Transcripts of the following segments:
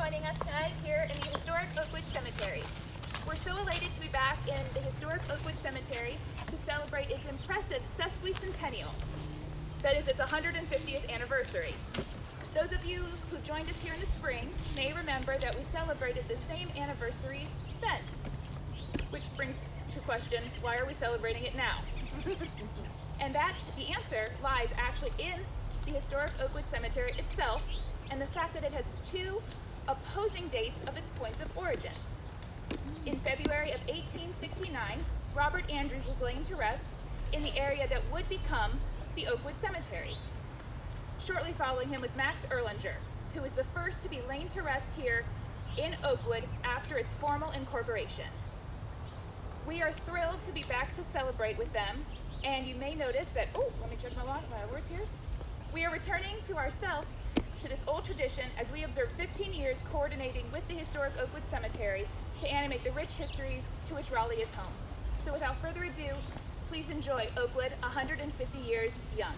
joining us tonight here in the Historic Oakwood Cemetery. We're so elated to be back in the Historic Oakwood Cemetery to celebrate its impressive sesquicentennial. That is, its 150th anniversary. Those of you who joined us here in the spring may remember that we celebrated the same anniversary then. Which brings to question, why are we celebrating it now? And that, the answer lies actually in the Historic Oakwood Cemetery itself, and the fact that it has two opposing dates of its points of origin. In February of 1869, Robert Andrews was laying to rest in the area that would become the Oakwood Cemetery. Shortly following him was Max Erlanger, who was the first to be laid to rest here in Oakwood after its formal incorporation. We are thrilled to be back to celebrate with them, and you may notice that, let me check my words here. We are returning to ourselves to this old tradition as we observe 15 years coordinating with the Historic Oakwood Cemetery to animate the rich histories to which Raleigh is home. So without further ado, please enjoy Oakwood 150 Years Young.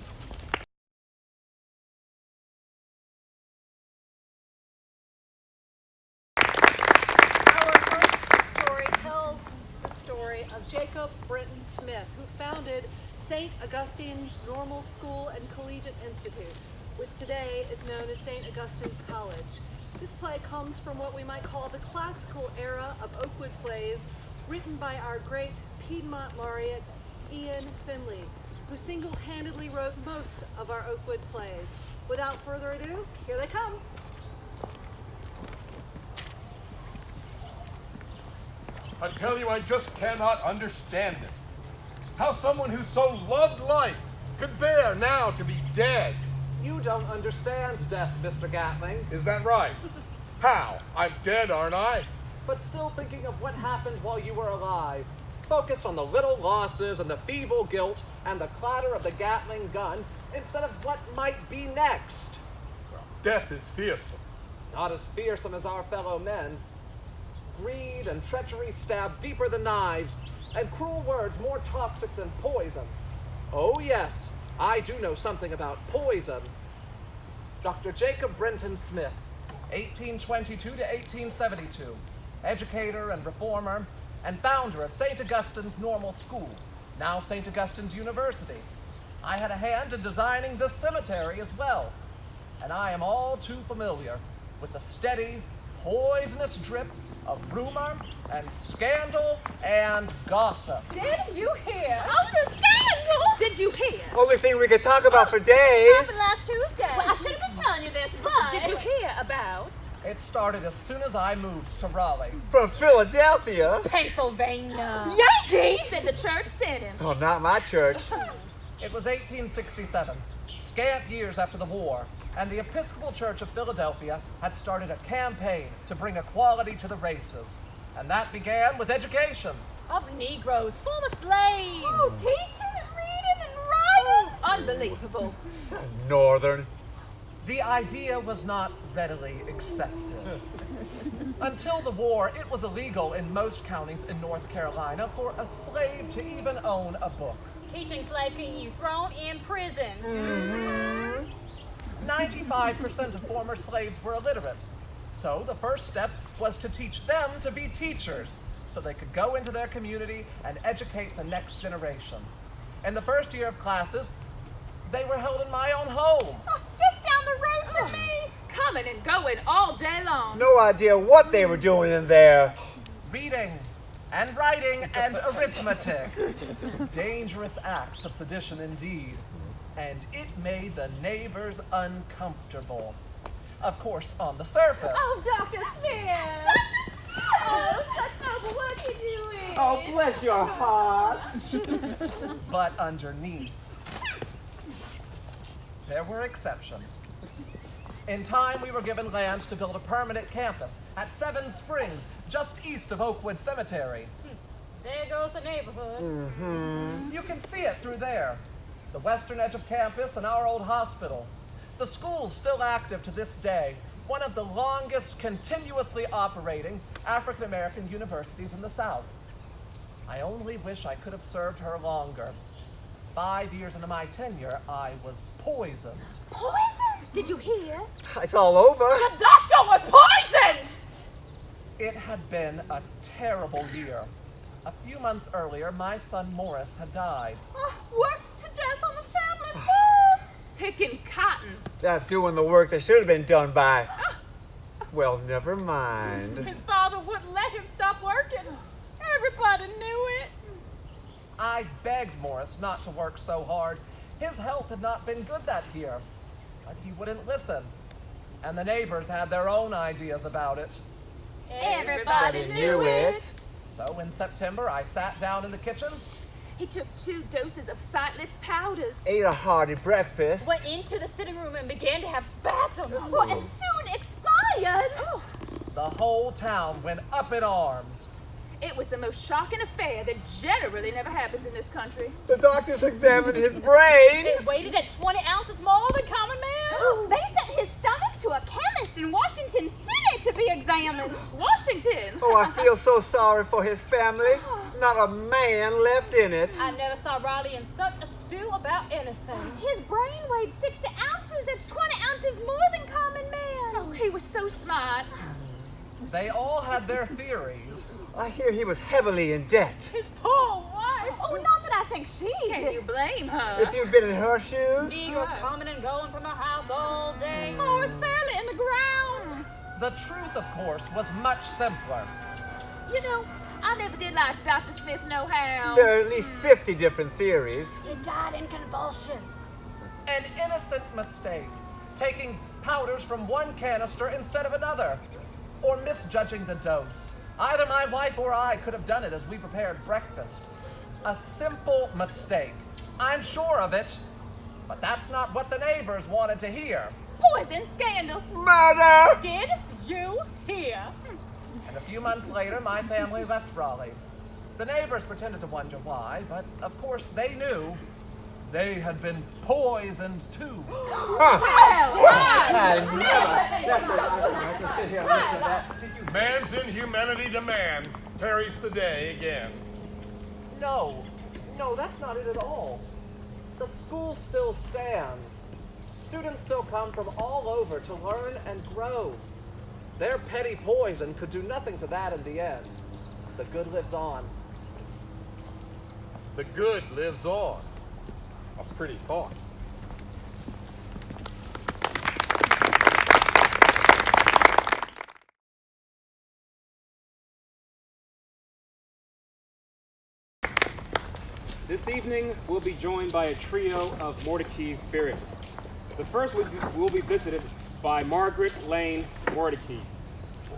Our first story tells the story of Jacob Brenton Smith, who founded St. Augustine's Normal School and Collegiate Institute, which today is known as St. Augustine's College. This play comes from what we might call the classical era of Oakwood plays, written by our great Piedmont laureate, Ian Finley, who single-handedly wrote most of our Oakwood plays. Without further ado, here they come. I tell you, I just cannot understand it. How someone who so loved life could bear now to be dead. You don't understand death, Mr. Gatling. Is that right? How? I'm dead, aren't I? But still thinking of what happened while you were alive. Focused on the little losses and the feeble guilt and the clatter of the Gatling gun instead of what might be next. Well, death is fearsome. Not as fearsome as our fellow men. Greed and treachery stab deeper than knives, and cruel words more toxic than poison. Oh yes, I do know something about poison. Dr. Jacob Brenton Smith, 1822 to 1872, educator and reformer, and founder of St. Augustine's Normal School, now St. Augustine's University. I had a hand in designing this cemetery as well, and I am all too familiar with the steady, poisonous drip of rumor and scandal and gossip. Did you hear? Oh, the scandal! Did you hear? Only thing we could talk about for days. Happened last Tuesday. Well, I should have been telling you this, but... Did you hear about? It started as soon as I moved to Raleigh. From Philadelphia. Pennsylvania. Yankees! Said the church sent him. Oh, not my church. It was 1867, scant years after the war, and the Episcopal Church of Philadelphia had started a campaign to bring equality to the races. And that began with education. Of Negroes, former slaves. Oh, teaching and reading and writing. Unbelievable. Northern. The idea was not readily accepted. Until the war, it was illegal in most counties in North Carolina for a slave to even own a book. Teaching slaves getting you thrown in prison. 95% of former slaves were illiterate. So the first step was to teach them to be teachers so they could go into their community and educate the next generation. In the first year of classes, they were held in my own home. Oh, just down the road from me. Coming and going all day long. No idea what they were doing in there. Reading and writing and arithmetic. Dangerous acts of sedition indeed. And it made the neighbors uncomfortable. Of course, on the surface. Oh, Dr. Smith! Dr. Smith! Oh, such noble work you're doing! Oh, bless your heart. But underneath, there were exceptions. In time, we were given land to build a permanent campus at 7 Springs, just east of Oakwood Cemetery. There goes the neighborhood. You can see it through there. The western edge of campus and our old hospital. The school's still active to this day, one of the longest continuously operating African-American universities in the South. I only wish I could have served her longer. 5 years into my tenure, I was poisoned. Poison? Did you hear? It's all over. The doctor was poisoned! It had been a terrible year. A few months earlier, my son Morris had died. Worked to death on the family farm. Picking cotton. That's doing the work that should have been done by... Well, never mind. His father wouldn't let him stop working. Everybody knew it. I begged Morris not to work so hard. His health had not been good that year, but he wouldn't listen. And the neighbors had their own ideas about it. Everybody knew it. So in September, I sat down in the kitchen. He took 2 doses of Sightlets powders. Ate a hearty breakfast. Went into the sitting room and began to have spasms. And soon expired. The whole town went up in arms. It was the most shocking affair that generally never happens in this country. The doctors examined his brains. It weighted at 20 ounces more than common man. They sent his stomach to a chemist in Washington City to be examined. Washington. Oh, I feel so sorry for his family. Not a man left in it. I never saw Riley in such a stew about anything. His brain weighed 60 ounces. That's 20 ounces more than common man. Oh, he was so smart. They all had their theories. I hear he was heavily in debt. His poor wife. Oh, not that I think she Can did. you blame her? If you've been in her shoes, Negroes coming and going from her house all day. Morris barely in the ground. The truth, of course, was much simpler. You know, I never did like Dr. Smith no how. there are at least 50 different theories. He died in convulsions. An innocent mistake, taking powders from one canister instead of another, or misjudging the dose. Either my wife or I could have done it as we prepared breakfast. A simple mistake. I'm sure of it, but that's not what the neighbors wanted to hear. Poison, scandal. Murder! Did you hear? And a few months later, my family left Raleigh. The neighbors pretended to wonder why, but of course they knew they had been poisoned too. I can sit here and listen to that. Man's inhumanity to man tarries the day again. No, that's not it at all. The school still stands. Students still come from all over to learn and grow. Their petty poison could do nothing to that in the end. The good lives on. The good lives on. A pretty thought. This evening, we'll be joined by a trio of Mordecai spirits. The first will be visited by Margaret Lane Mordecai,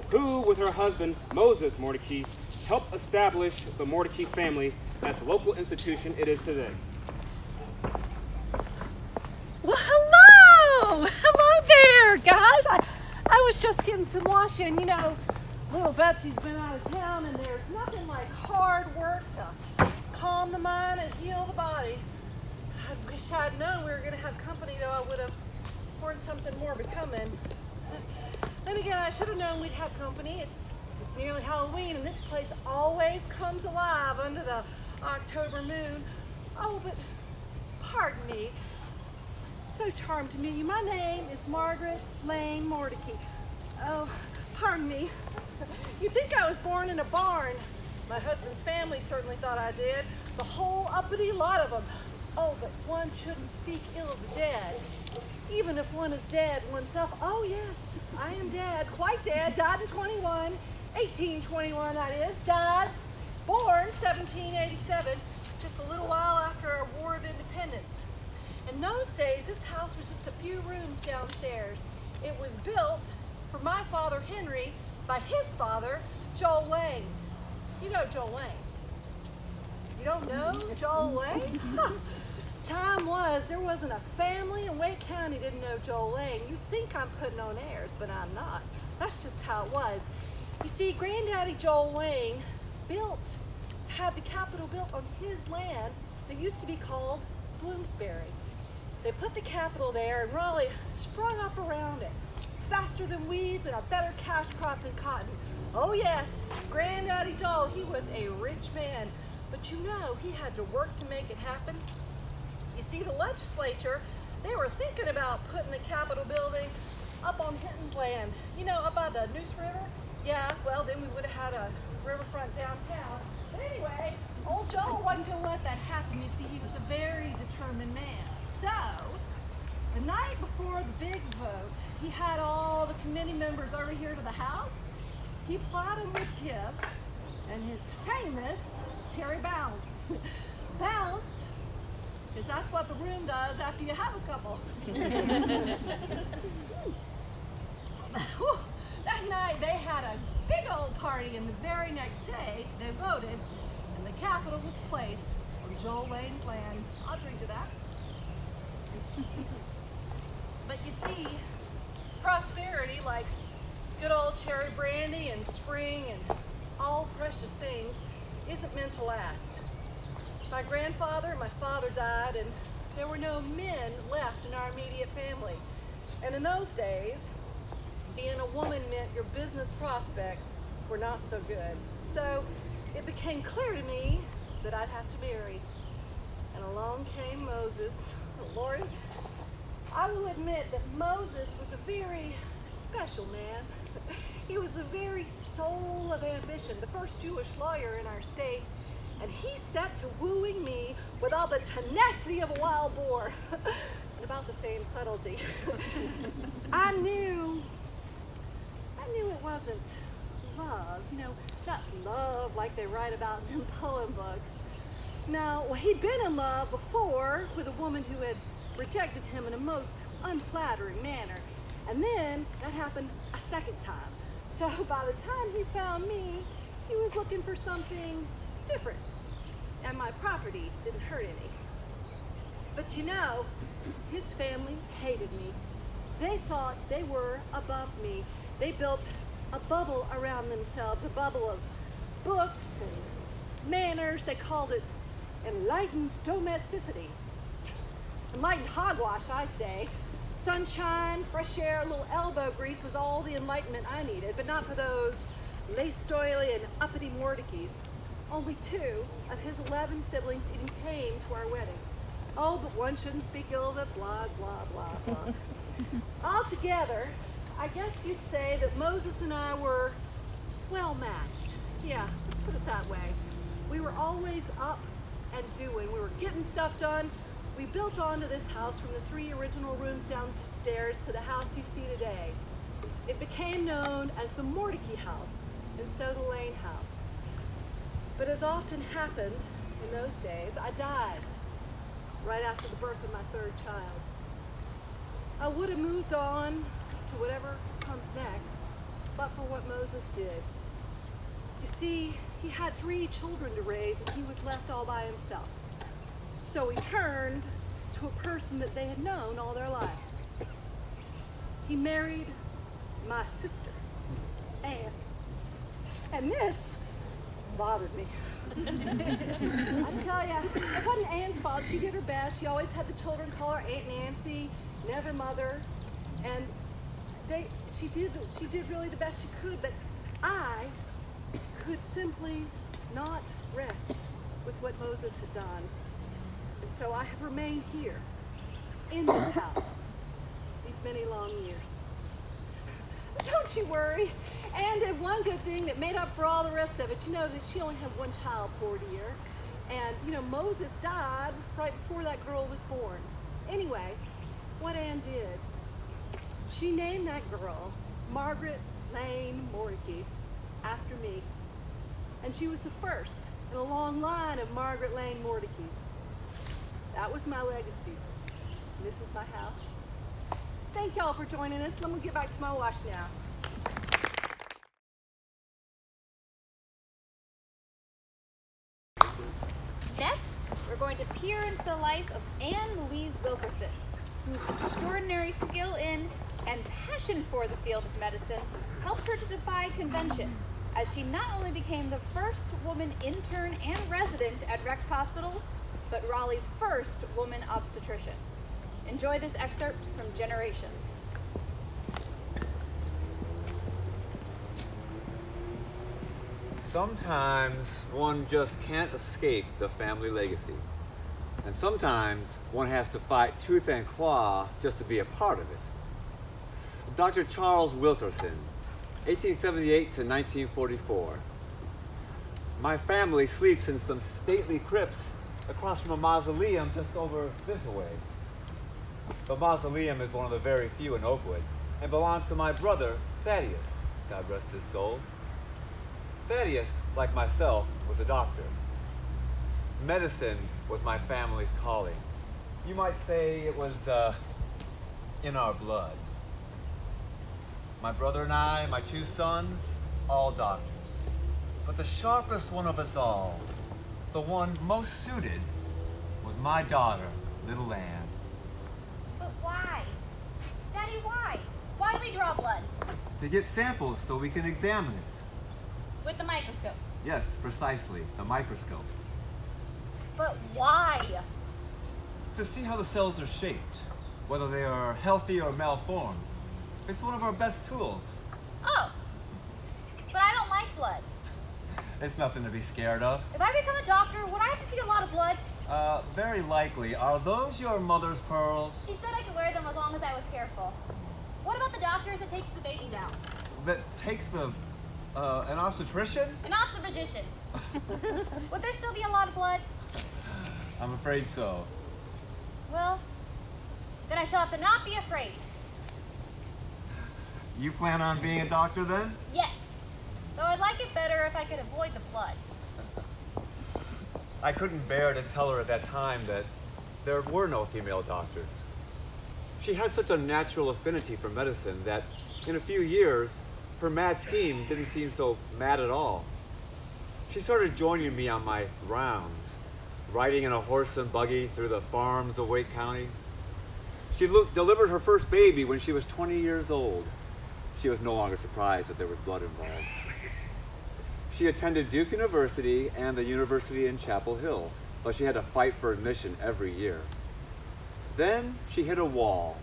who, with her husband, Moses Mordecai, helped establish the Mordecai family as the local institution it is today. Well, hello! Hello there, guys. I was just getting some washing. You know, little Betsy's been out of town, and there's nothing like hard work to calm the mind and heal the body. I wish I'd known we were going to have company, though. I would have poured something more becoming. Then again, I should have known we'd have company. It's nearly Halloween, and this place always comes alive under the October moon. Oh, but pardon me. So charmed to meet you. My name is Margaret Lane Mordecai. Oh, pardon me. You'd think I was born in a barn. My husband's family certainly thought I did. The whole uppity lot of them. Oh, but one shouldn't speak ill of the dead. Even if one is dead oneself. Oh, yes, I am dead. Quite dead. Died in 1821, that is. Died, born 1787, just a little while after our War of Independence. In those days, this house was just a few rooms downstairs. It was built for my father, Henry, by his father, Joel Wayne. You know Joel Wayne. You don't know Joel Wayne? Time was, there wasn't a family in Wake County didn't know Joel Wayne. You think I'm putting on airs, but I'm not. That's just how it was. You see, Granddaddy Joel Wayne had the Capitol built on his land that used to be called Bloomsbury. They put the Capitol there, and Raleigh sprung up around it, faster than weeds and a better cash crop than cotton. Oh yes, Granddaddy Joel, he was a rich man, but you know, he had to work to make it happen. You see, the legislature, they were thinking about putting the Capitol building up on Hinton's land. You know, up by the Neuse River? Yeah, well, then we would have had a riverfront downtown. But anyway, old Joel wasn't going to let that happen. You see, he was a very determined man. So, the night before the big vote, he had all the committee members over here to the house. He plied them with gifts and his famous cherry bounce. Bounce, because that's what the room does after you have a couple. That night they had a big old party, and the very next day they voted, and the capital was placed on Joel Lane's land. I'll drink to that. But you see, prosperity, like good old cherry brandy and spring and all precious things, isn't meant to last. My grandfather and my father died, and there were no men left in our immediate family. And in those days, being a woman meant your business prospects were not so good. So it became clear to me that I'd have to marry. And along came Moses. Lord, I will admit that Moses was a very special man. He was the very soul of ambition, the first Jewish lawyer in our state, and he set to wooing me with all the tenacity of a wild boar, and about the same subtlety. I knew it wasn't love, not love like they write about in poem books. Now, he'd been in love before with a woman who had rejected him in a most unflattering manner, and then that happened a second time. So by the time he found me, he was looking for something different, and my property didn't hurt any. But his family hated me. They thought they were above me. They built a bubble around themselves, a bubble of books and manners. They called it enlightened domesticity. Enlightened hogwash, I say. Sunshine, fresh air, a little elbow grease was all the enlightenment I needed, but not for those lace-doily and uppity Mordecais. Only 2 of his 11 siblings even came to our wedding. Oh, but one shouldn't speak ill of it, blah, blah, blah, blah. Altogether, I guess you'd say that Moses and I were well matched. Yeah, let's put it that way. We were always up and doing. We were getting stuff done. We built onto this house from the 3 original rooms downstairs to the house you see today. It became known as the Mordecai house instead of the Lane house. But as often happened in those days, I died right after the birth of my 3rd child. I would have moved on to whatever comes next, but for what Moses did. You see, he had 3 children to raise, and he was left all by himself. So he turned to a person that they had known all their life. He married my sister, Anne. And this bothered me. I tell ya, it wasn't Anne's fault. She did her best. She always had the children call her Aunt Nancy, never mother. And she did really the best she could, but I could simply not rest with what Moses had done. And so I have remained here, in this house, these many long years. But don't you worry. Anne did one good thing that made up for all the rest of it. You know that she only had 1 child, poor dear. And, Moses died right before that girl was born. Anyway, what Anne did, she named that girl Margaret Lane Mordecai after me. And she was the first in a long line of Margaret Lane Mordecais. That was my legacy. This is my house. Thank y'all for joining us. I'm gonna get back to my wash now. Next, we're going to peer into the life of Anne Louise Wilkerson, whose extraordinary skill in and passion for the field of medicine helped her to defy convention, as she not only became the first woman intern and resident at Rex Hospital, but Raleigh's first woman obstetrician. Enjoy this excerpt from Generations. Sometimes one just can't escape the family legacy. And sometimes one has to fight tooth and claw just to be a part of it. Dr. Charles Wilkerson, 1878 to 1944. My family sleeps in some stately crypts across from a mausoleum just over this way. The mausoleum is one of the very few in Oakwood and belongs to my brother, Thaddeus, God rest his soul. Thaddeus, like myself, was a doctor. Medicine was my family's calling. You might say it was in our blood. My brother and I, my two sons, all doctors. But the sharpest one of us all, the one most suited, was my daughter, little Anne. But why? Daddy, why? Why do we draw blood? To get samples so we can examine it. With the microscope. Yes, precisely, the microscope. But why? To see how the cells are shaped, whether they are healthy or malformed. It's one of our best tools. Oh, but I don't like blood. It's nothing to be scared of. If I become a doctor, would I have to see a lot of blood? Very likely. Are those your mother's pearls? She said I could wear them as long as I was careful. What about the doctors that takes the babies out? That takes the, an obstetrician? An obstetrician. Would there still be a lot of blood? I'm afraid so. Well, then I shall have to not be afraid. You plan on being a doctor then? Yes. Though I'd like it better if I could avoid the blood. I couldn't bear to tell her at that time that there were no female doctors. She had such a natural affinity for medicine that in a few years, her mad scheme didn't seem so mad at all. She started joining me on my rounds, riding in a horse and buggy through the farms of Wake County. She delivered her first baby when she was 20 years old. She was no longer surprised that there was blood involved. She attended Duke University and the University in Chapel Hill, but she had to fight for admission every year. Then she hit a wall.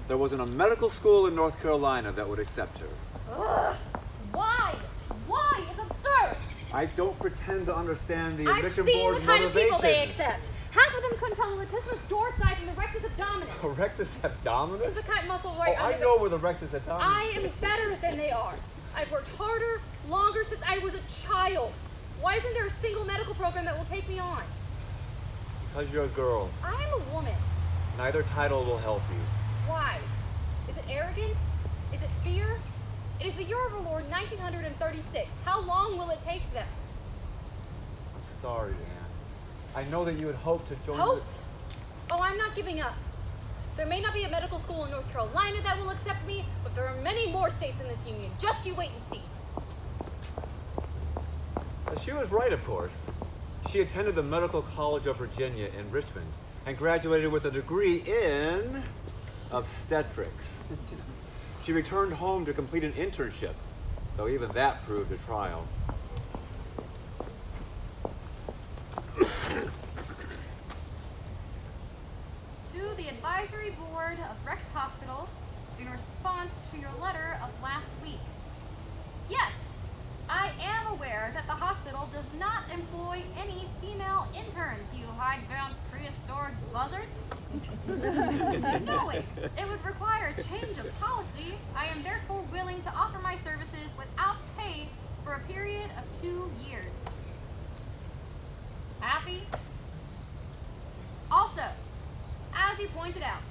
There wasn't a medical school in North Carolina that would accept her. Ugh. Why? Why? It's absurd. I don't pretend to understand the I've admission seen board's the kind of people they motivations. accept. Half of them couldn't tell the latissimus dorsi from the rectus abdominis. A rectus abdominis? It's the kite muscle right Oh, under I know where the rectus abdominis I am better than they are. I've worked harder, longer since I was a child. Why isn't there a single medical program that will take me on? Because you're a girl. I am a woman. Neither title will help you. Why? Is it arrogance? Is it fear? It is the year of our Lord 1936. How long will it take them? I'm sorry, Anne. I know that you had hoped to join Hoped? Oh, I'm not giving up. There may not be a medical school in North Carolina that will accept me, but there are many more states in this union. Just you wait and see. She was right, of course. She attended the Medical College of Virginia in Richmond and graduated with a degree in obstetrics. She returned home to complete an internship, though even that proved a trial. To the advisory board of Rex Hospital in response to your letter of last week. Yes, I am aware that the hospital does not employ any female interns, you hidebound prehistoric buzzards. Knowing it would require a change of policy, I am therefore willing to offer my services without pay for a period of 2 years. Happy? Also, as you pointed out,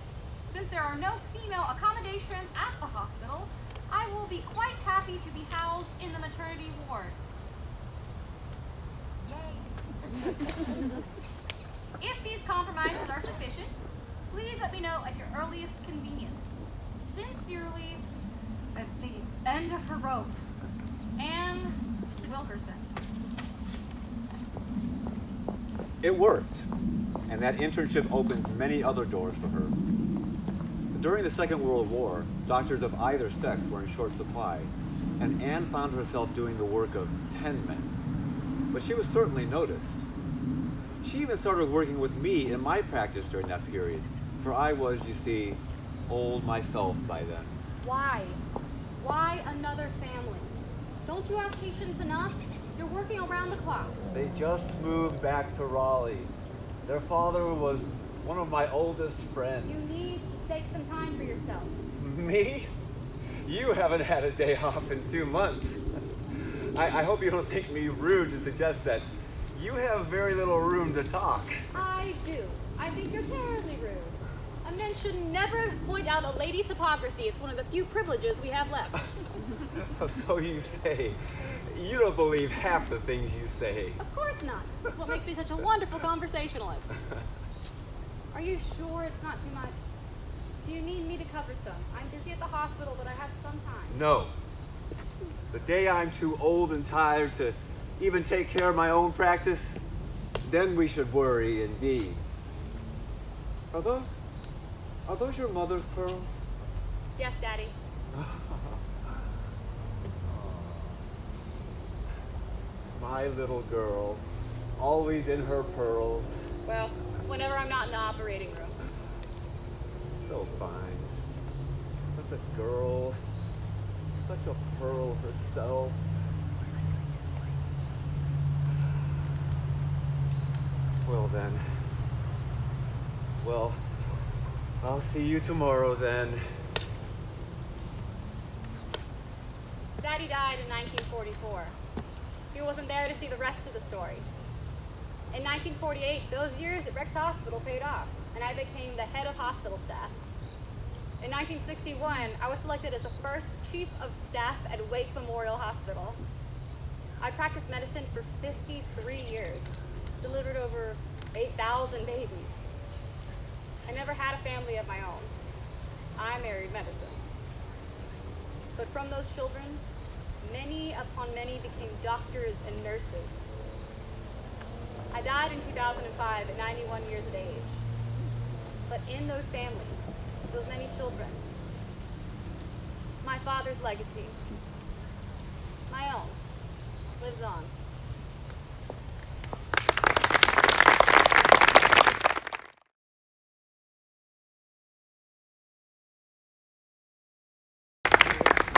since there are no female accommodations at the hospital, I will be quite happy to be housed in the maternity ward. Yay! If these compromises are sufficient, please let me know at your earliest convenience. Sincerely, at the end of her rope, Anne Wilkerson. It worked, and that internship opened many other doors for her. During the Second World War, doctors of either sex were in short supply, and Anne found herself doing the work of 10 men. But she was certainly noticed. She even started working with me in my practice during that period, for I was, you see, old myself by then. Why? Why another family? Don't you have patients enough? You're working around the clock. They just moved back to Raleigh. Their father was one of my oldest friends. You need to take some time for yourself. Me? You haven't had a day off in 2 months. I hope you don't think me rude to suggest that you have very little room to talk. I do. I think you're terribly rude. A man should never point out a lady's hypocrisy. It's one of the few privileges we have left. So you say. You don't believe half the things you say. Of course not. That's what makes me such a wonderful conversationalist. Are you sure it's not too much? Do you need me to cover some? I'm busy at the hospital, but I have some time. No. The day I'm too old and tired to even take care of my own practice, then we should worry indeed. Are those your mother's pearls? Yes, Daddy. My little girl, always in her pearls. Well, whenever I'm not in the operating room. So fine. Such a girl. Such a pearl herself. Well then. Well, I'll see you tomorrow then. Daddy died in 1944. He wasn't there to see the rest of the story. In 1948, those years at Rex Hospital paid off, and I became the head of hospital staff. In 1961, I was selected as the first chief of staff at Wake Memorial Hospital. I practiced medicine for 53 years, delivered over 8,000 babies. I never had a family of my own. I married medicine. But from those children, many upon many became doctors and nurses. I died in 2005 at 91 years of age. But in those families, those many children, my father's legacy, my own, lives on.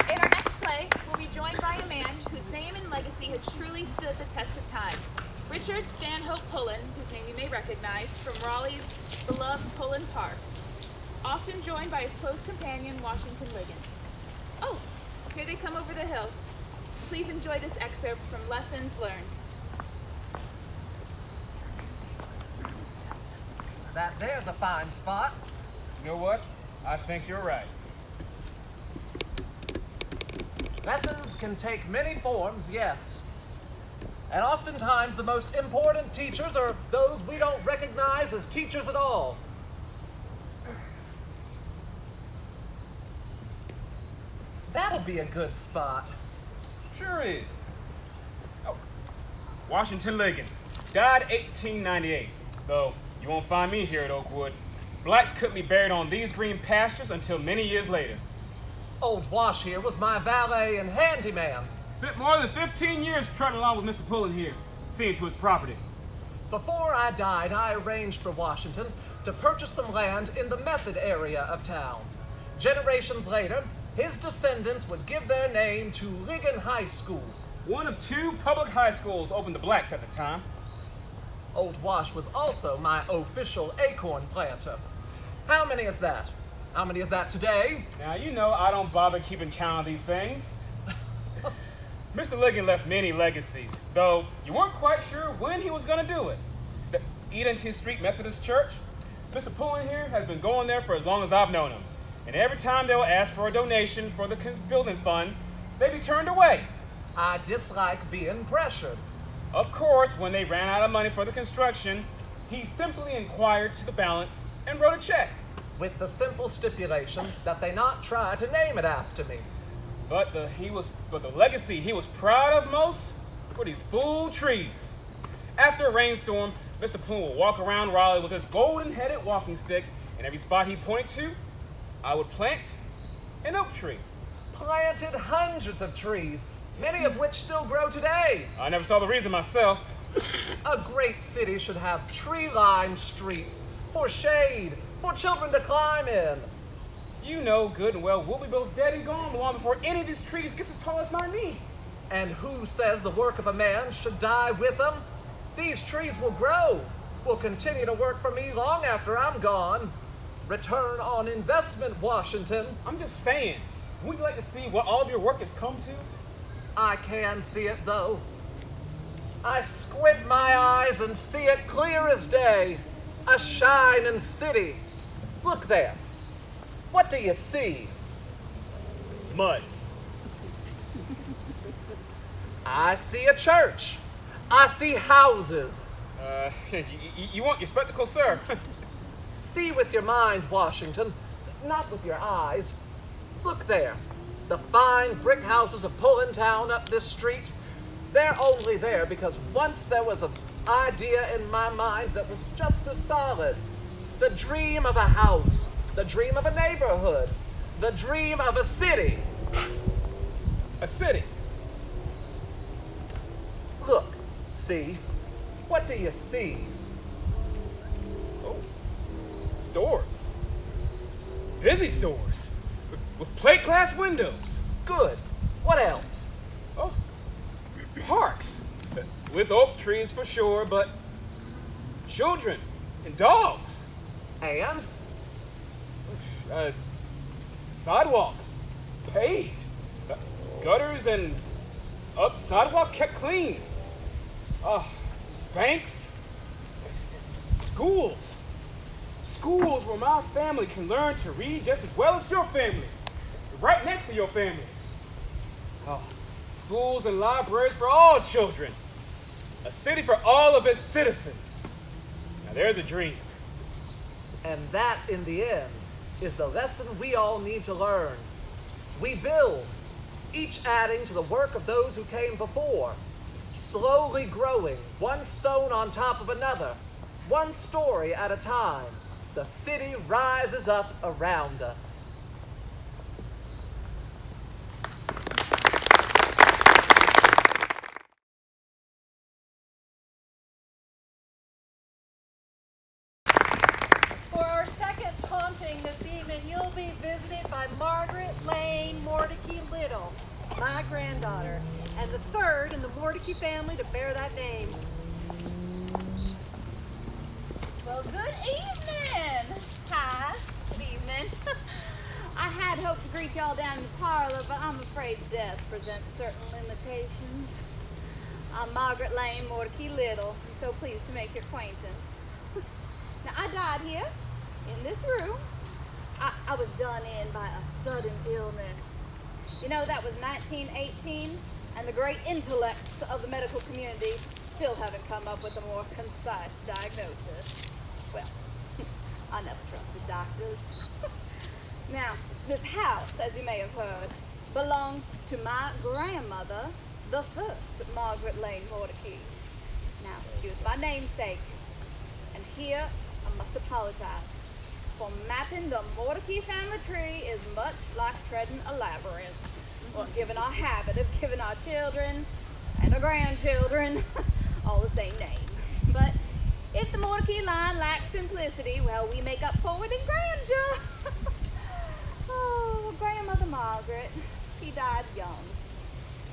In our next play, we'll be joined by a man whose name and legacy has truly stood the test of time. Richard Stanhope Pullen, whose name you may recognize from Raleigh's beloved Pullen Park, often joined by his close companion, Washington Liggins. Oh, here they come over the hill. Please enjoy this excerpt from Lessons Learned. There's a fine spot. You know what? I think you're right. Lessons can take many forms, yes. And oftentimes the most important teachers are those we don't recognize as teachers at all. That'll be a good spot. Sure is. Oh, Washington Liggins died 1898. Though you won't find me here at Oakwood. Blacks couldn't be buried on these green pastures until many years later. Old Wash here was my valet and handyman. Spent more than 15 years trotting along with Mr. Pullen here, seeing to his property. Before I died, I arranged for Washington to purchase some land in the Method area of town. Generations later, his descendants would give their name to Ligon High School. One of 2 public high schools open to blacks at the time. Old Wash was also my official acorn planter. How many is that? How many is that today? Now, you know I don't bother keeping count of these things. Mr. Liggins left many legacies, though you weren't quite sure when he was going to do it. The Edenton Street Methodist Church, Mr. Pullen here has been going there for as long as I've known him. And every time they'll ask for a donation for the building fund, they be turned away. I dislike being pressured. Of course, when they ran out of money for the construction, he simply inquired to the balance and wrote a check. With the simple stipulation that they not try to name it after me. But the legacy he was proud of most were these fool trees. After a rainstorm, Mr. Pullen would walk around Raleigh with his golden-headed walking stick, and every spot he'd point to, I would plant an oak tree. Planted hundreds of trees, many of which still grow today. I never saw the reason myself. A great city should have tree-lined streets for shade, for children to climb in. You know good and well we'll be both dead and gone long before any of these trees gets as tall as my knee. And who says the work of a man should die with them? These trees will grow, will continue to work for me long after I'm gone. Return on investment, Washington. I'm just saying, Would you like to see what all of your work has come to? I can see it, though. I squint my eyes and see it clear as day. A shining city. Look there. What do you see? Mud. I see a church. I see houses. You want your spectacles, sir? See with your mind, Washington, not with your eyes. Look there. The fine brick houses of Pullentown up this street. They're only there because once there was an idea in my mind that was just as solid. The dream of a house. The dream of a neighborhood. The dream of a city. A city. Look, see? What do you see? Oh, stores. Busy stores. With plate glass windows. Good. What else? Oh, parks. With oak trees for sure, but children and dogs. And? Sidewalks. Paved. Gutters and sidewalk kept clean. Banks. Schools. Schools where my family can learn to read just as well as your family. Right next to your family. Schools and libraries for all children. A city for all of its citizens. Now there's a dream. And that, in the end, is the lesson we all need to learn. We build, each adding to the work of those who came before, slowly growing, one stone on top of another, one story at a time. The city rises up around us. For our second haunting this evening, you'll be visited by Margaret Lane Mordecai Little, my granddaughter, and the third in the Mordecai family to bear that name. Well, good evening. Hi. Good evening. I had hoped to greet y'all down in the parlor, but I'm afraid death presents certain limitations. I'm Margaret Lane Mordecai Little, and so pleased to make your acquaintance. Now, I died here, in this room. I was done in by a sudden illness. You know, that was 1918, and the great intellects of the medical community still haven't come up with a more concise diagnosis. Well, I never trusted doctors. Now, this house, as you may have heard, belonged to my grandmother, the first Margaret Lane Mordecai. Now, she was my namesake. And here, I must apologize, for mapping the Mordecai family tree is much like treading a labyrinth. Well, given our habit of giving our children and our grandchildren all the same name. But if the Mordecai line lacks simplicity, well, we make up for it in grandeur. Oh, grandmother Margaret, she died young.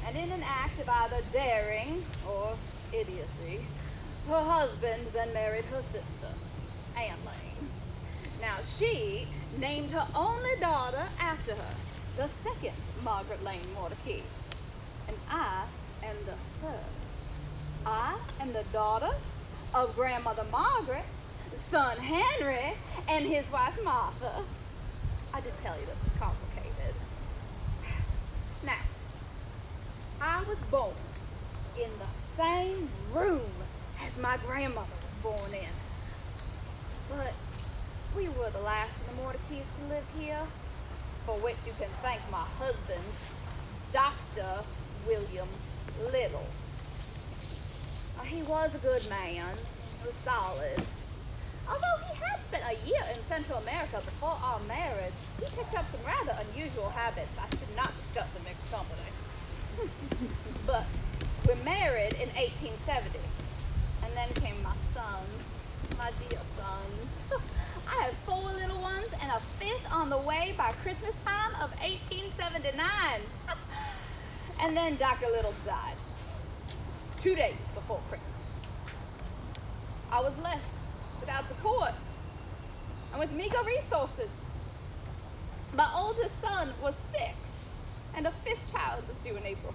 And in an act of either daring or idiocy, her husband then married her sister, Anne Lane. Now, she named her only daughter after her, the second Margaret Lane Mordecai. And I am the third. I am the daughter of grandmother Margaret's son Henry and his wife Martha. I did tell you this was complicated. Now, I was born in the same room as my grandmother was born in. But we were the last of the Mordecais to live here, for which you can thank my husband, Dr. William Little. He was a good man, was solid. Although he had spent a year in Central America before our marriage, he picked up some rather unusual habits I should not discuss in mixed company. But we're married in 1870, and then came my sons, my dear sons. I have 4 little ones and a 5th on the way by Christmas time of 1879. And then Dr. Little died 2 days before Christmas. I was left without support and with meager resources. My oldest son was 6 and a 5th child was due in April.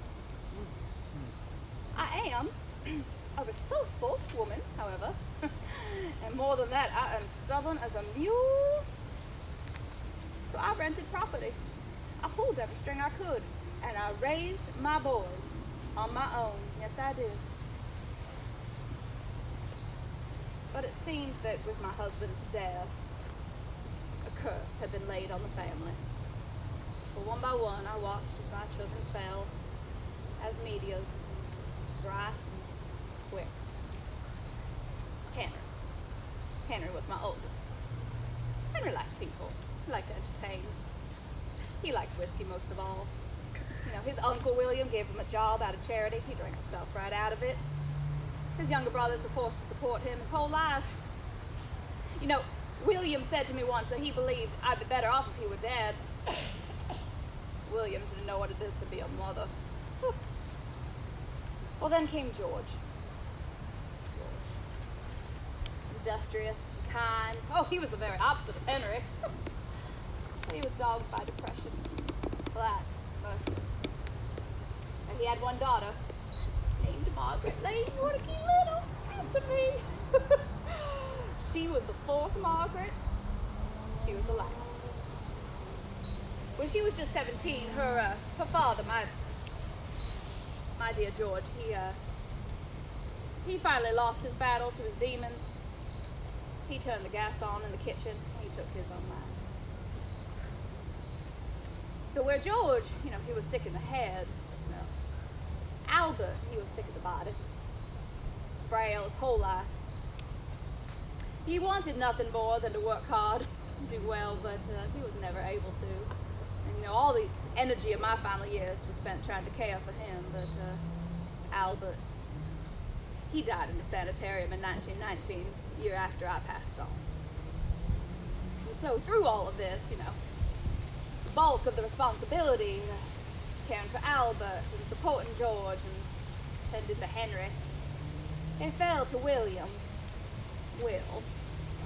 I am a resourceful woman, however, and more than that, I am stubborn as a mule. So I rented property. I pulled every string I could, and I raised my boys on my own. Yes, I did. But it seemed that with my husband's death, a curse had been laid on the family. For one by one, I watched as my children fell as meteors, bright and quick. Henry was my oldest. Henry liked people. He liked to entertain. He liked whiskey most of all. You know, his Uncle William gave him a job out of charity. He drank himself right out of it. His younger brothers were forced to support him his whole life. You know, William said to me once that he believed I'd be better off if he were dead. William didn't know what it is to be a mother. Well, then came George. Industrious, kind. Oh, he was the very opposite of Henry. He was dogged by depression, black, merciless. And he had one daughter named Margaret Lane Morticky Little, after me. She was the 4th Margaret. She was the last. When she was just 17, her father, my dear George, he finally lost his battle to his demons. He turned the gas on in the kitchen. He took his own life. So where George, you know, he was sick in the head, you know, Albert, he was sick in the body. He's frail his whole life. He wanted nothing more than to work hard, do well, but he was never able to. And, you know, all the energy of my final years was spent trying to care for him, but Albert, he died in the sanitarium in 1919, the year after I passed on. And so through all of this, you know, the bulk of the responsibility, caring for Albert and supporting George and tending to Henry, it fell to William. Will.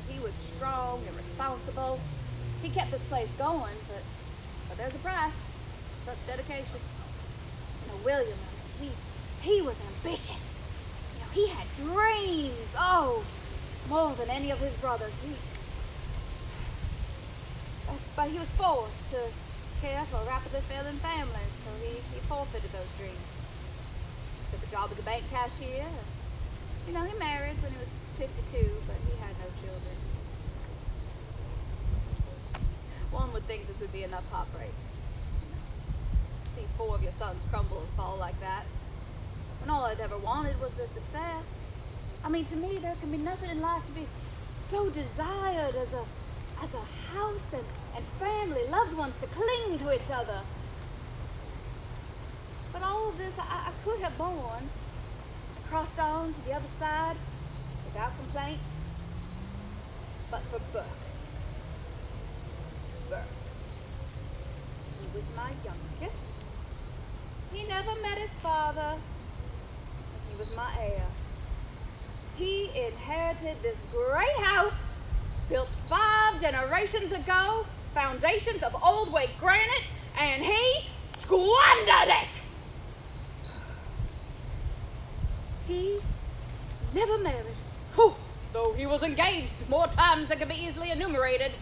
He was strong and responsible. He kept this place going, but there's a price. Such dedication. You know, William, he was ambitious. You know, he had dreams. Oh, more than any of his brothers. But he was forced to care for a rapidly failing family, so he forfeited those dreams. Took a job as a bank cashier. You know, he married when he was 52, but he had no children. One would think this would be enough heartbreak. See 4 of your sons crumble and fall like that, when all I'd ever wanted was their success. I mean, to me, there can be nothing in life to be so desired as a house and family, loved ones to cling to each other. But all of this I could have borne, crossed on to the other side without complaint, but for Brook. He was my youngest. He never met his father, but he was my heir. He inherited this great house, built 5 generations ago, foundations of old weight granite, and he squandered it. He never married, though he was engaged more times than can be easily enumerated.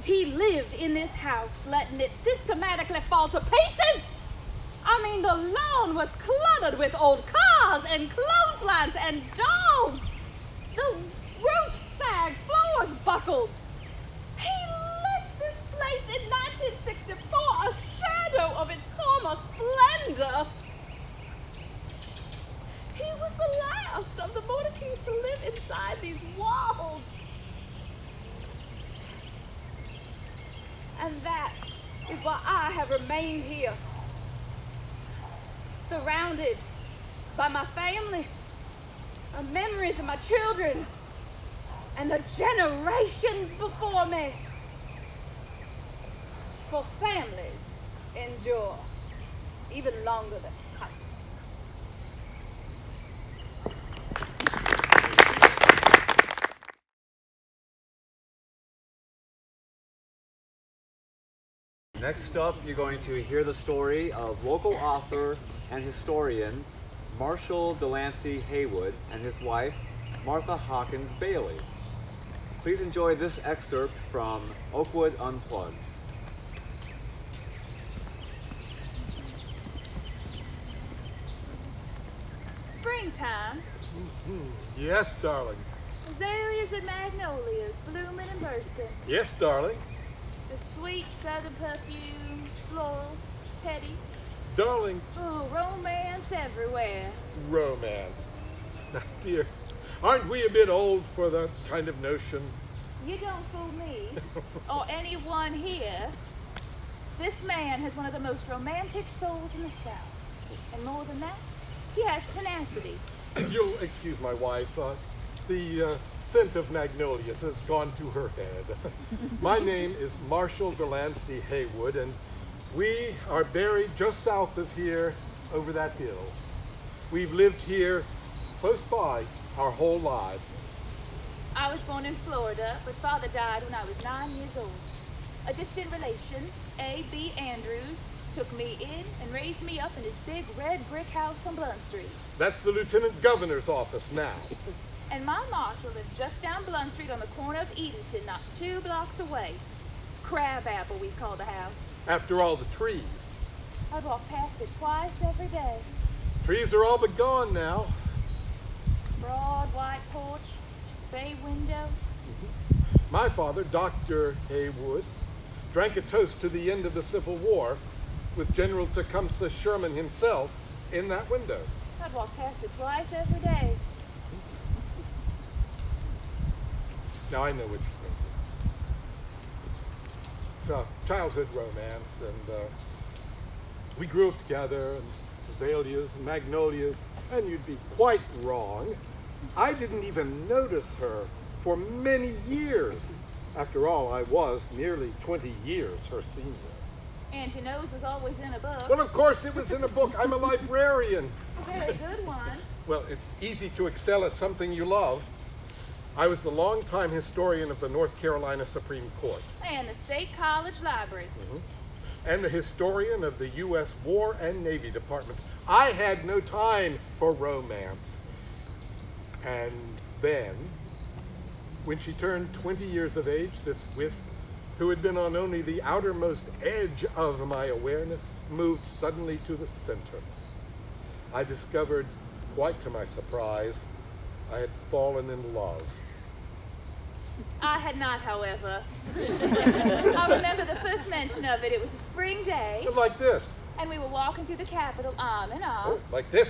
He lived in this house, letting it systematically fall to pieces. I mean, the lawn was cluttered with old cars and clotheslines and dogs. The roof sagged, floors buckled. He left this place in 1964 a shadow of its former splendor. He was the last of the Mortichys to live inside these walls. And that is why I have remained here, surrounded by my family, the memories of my children, and the generations before me. For families endure even longer than houses. Next up, you're going to hear the story of local author and historian Marshall Delancey Haywood and his wife, Martha Hawkins Bailey. Please enjoy this excerpt from Oakwood Unplugged. Springtime. Yes, darling. Azaleas and magnolias blooming and bursting. Yes, darling. The sweet southern perfume, floral, petty. Darling, Oh, romance everywhere. romance. Now, dear, aren't we a bit old for that kind of notion? You don't fool me, or anyone here. This man has one of the most romantic souls in the South. And more than that, he has tenacity. You'll excuse my wife. The scent of magnolias has gone to her head. My name is Marshall Delancey Haywood, and we are buried just south of here over that hill. We've lived here close by our whole lives. I was born in Florida, but father died when I was 9 years old. A distant relation, A.B. Andrews, took me in and raised me up in his big red brick house on Blunt Street. That's the lieutenant governor's office now. And my marshal lives just down Blunt Street on the corner of Edenton, not 2 blocks away. Crabapple, we call the house. After all the trees. I'd walk past it twice every day. Trees are all but gone now. Broad white porch, bay window. My father, Dr. Haywood, drank a toast to the end of the Civil War with General Tecumseh Sherman himself in that window. I'd walk past it twice every day. Now I know what you're thinking. It's a childhood romance, and we grew up together, and azaleas and magnolias, and you'd be quite wrong. I didn't even notice her for many years. After all, I was nearly 20 years her senior. And your nose was always in a book. Well, of course it was in a book. I'm a librarian. A very good one. Well, it's easy to excel at something you love. I was the longtime historian of the North Carolina Supreme Court. And the State College Library. And the historian of the U.S. War and Navy Departments. I had no time for romance. And then, when she turned 20 years of age, this wisp, who had been on only the outermost edge of my awareness, moved suddenly to the center. I discovered, quite to my surprise, I had fallen in love. I had not, however. I remember the first mention of it. It was a spring day, Like this. and we were walking through the Capitol arm in arm. Oh, like this.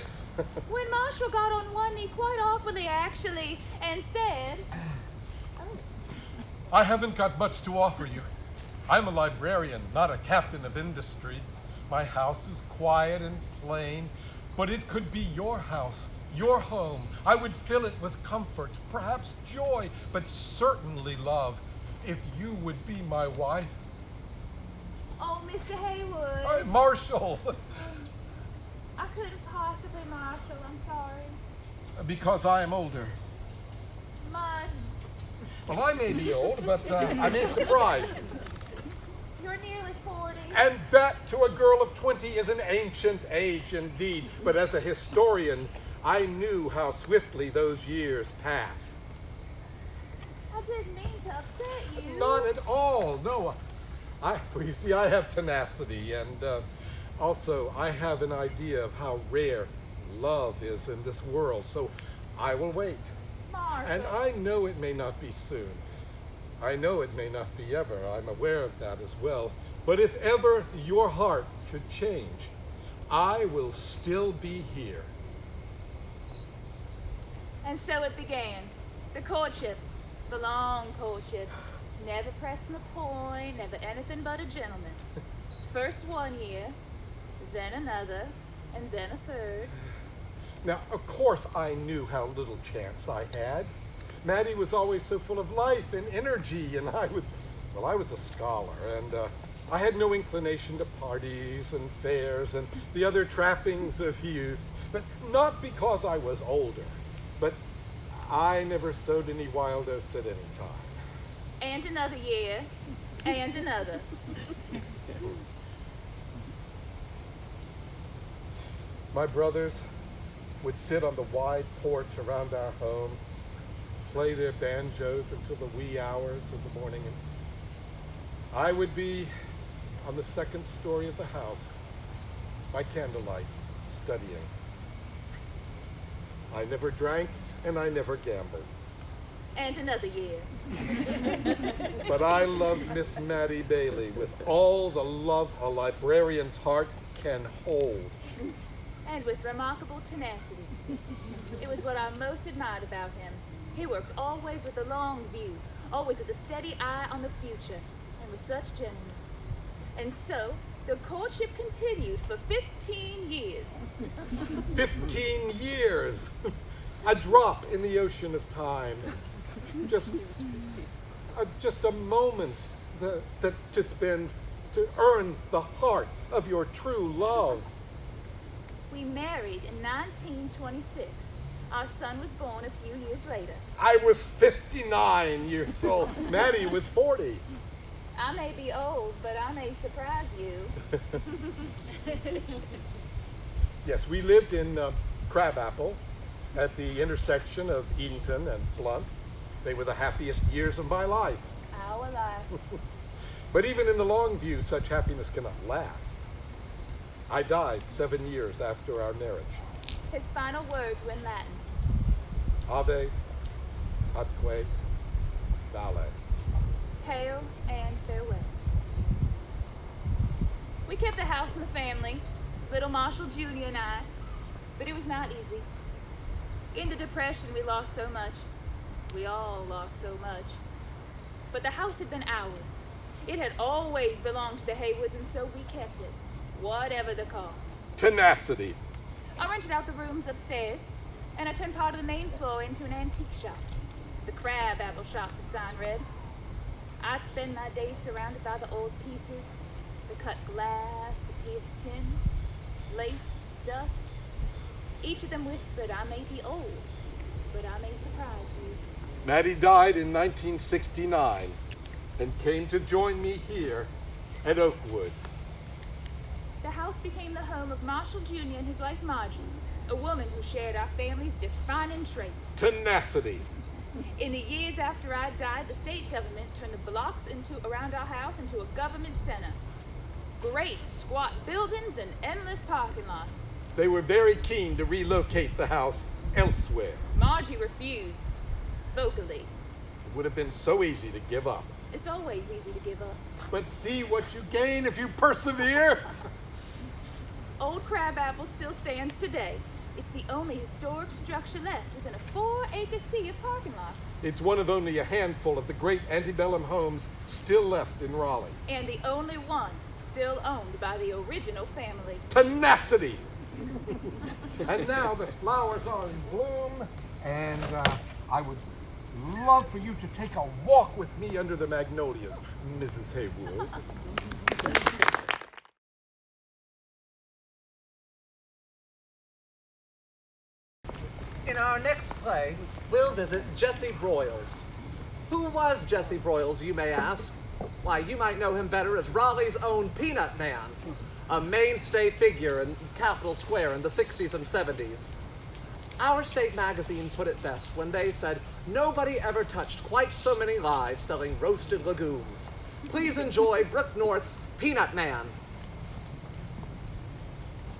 When Marshall got on one knee, quite awkwardly actually, and said, I haven't got much to offer you. I'm a librarian, not a captain of industry. My house is quiet and plain, but it could be your house, your home. I would fill it with comfort, perhaps joy, but certainly love, if you would be my wife. "Oh, Mr. Haywood, Marshall! I couldn't possibly, Marshall. I'm sorry. Because I am older. Much. Well, I may be old, but I'm surprised. You're nearly 40. And that to a girl of 20 is an ancient age indeed. But as a historian, I knew how swiftly those years pass. I didn't mean to upset you. Not at all, no. For you see, I have tenacity, and also I have an idea of how rare love is in this world, so I will wait. Marshall. And I know it may not be soon. I know it may not be ever. I'm aware of that as well. But if ever your heart should change, I will still be here. And so it began. The courtship. The long courtship. Never pressing a point, never anything but a gentleman. First 1 year, then another, and then a third. Now, of course, I knew how little chance I had. Maddie was always so full of life and energy, and I was a scholar, and I had no inclination to parties and fairs and the other trappings of youth, but not because I was older, but I never sowed any wild oats at any time. And another year, and another. My brothers would sit on the wide porch around our home, play their banjos until the wee hours of the morning, and I would be on the second story of the house by candlelight, studying. I never drank and I never gambled. And another year. But I loved Miss Mattie Bailey with all the love a librarian's heart can hold. And with remarkable tenacity. It was what I most admired about him. He worked always with a long view, always with a steady eye on the future, and with such gentleness. And so, the courtship continued for 15 years. 15 years! A drop in the ocean of time. Just a moment that to spend to earn the heart of your true love. We married in 1926. Our son was born a few years later. I was 59 years old. Mattie was 40. I may be old, but I may surprise you. Yes, we lived in Crabapple at the intersection of Edenton and Blunt. They were the happiest years of my life. Our life. But even in the long view, such happiness cannot last. I died 7 years after our marriage. His final words were in Latin. Ave, atque, vale. Hail and farewell. We kept the house and the family, little Marshall Jr. and I, but it was not easy. In the Depression, we lost so much. We all lost so much. But the house had been ours. It had always belonged to the Haywoods, and so we kept it, whatever the cost. Tenacity. I rented out the rooms upstairs, and I turned part of the main floor into an antique shop. The crab apple shop, the sign read. I'd spend my days surrounded by the old pieces, the cut glass, the pierced tin, lace, dust. Each of them whispered, I may be old, but I may surprise you. Mattie died in 1969 and came to join me here at Oakwood. The house became the home of Marshall Jr. and his wife Margie, a woman who shared our family's defining traits. Tenacity. In the years after I died, the state government turned the blocks around our house into a government center. Great squat buildings and endless parking lots. They were very keen to relocate the house elsewhere. Margie refused, vocally. It would have been so easy to give up. It's always easy to give up. But see what you gain if you persevere. Old Crabapple still stands today. It's the only historic structure left within a 4-acre sea of parking lots. It's one of only a handful of the great antebellum homes still left in Raleigh. And the only one still owned by the original family. Tenacity! And now the flowers are in bloom, and I would love for you to take a walk with me under the magnolias, Mrs. Haywood. In our next play, we'll visit Jesse Broyles. Who was Jesse Broyles, you may ask? Why, you might know him better as Raleigh's own Peanut Man, a mainstay figure in Capitol Square in the 60s and 70s. Our state magazine put it best when they said, nobody ever touched quite so many lives selling roasted legumes. Please enjoy Brook North's Peanut Man.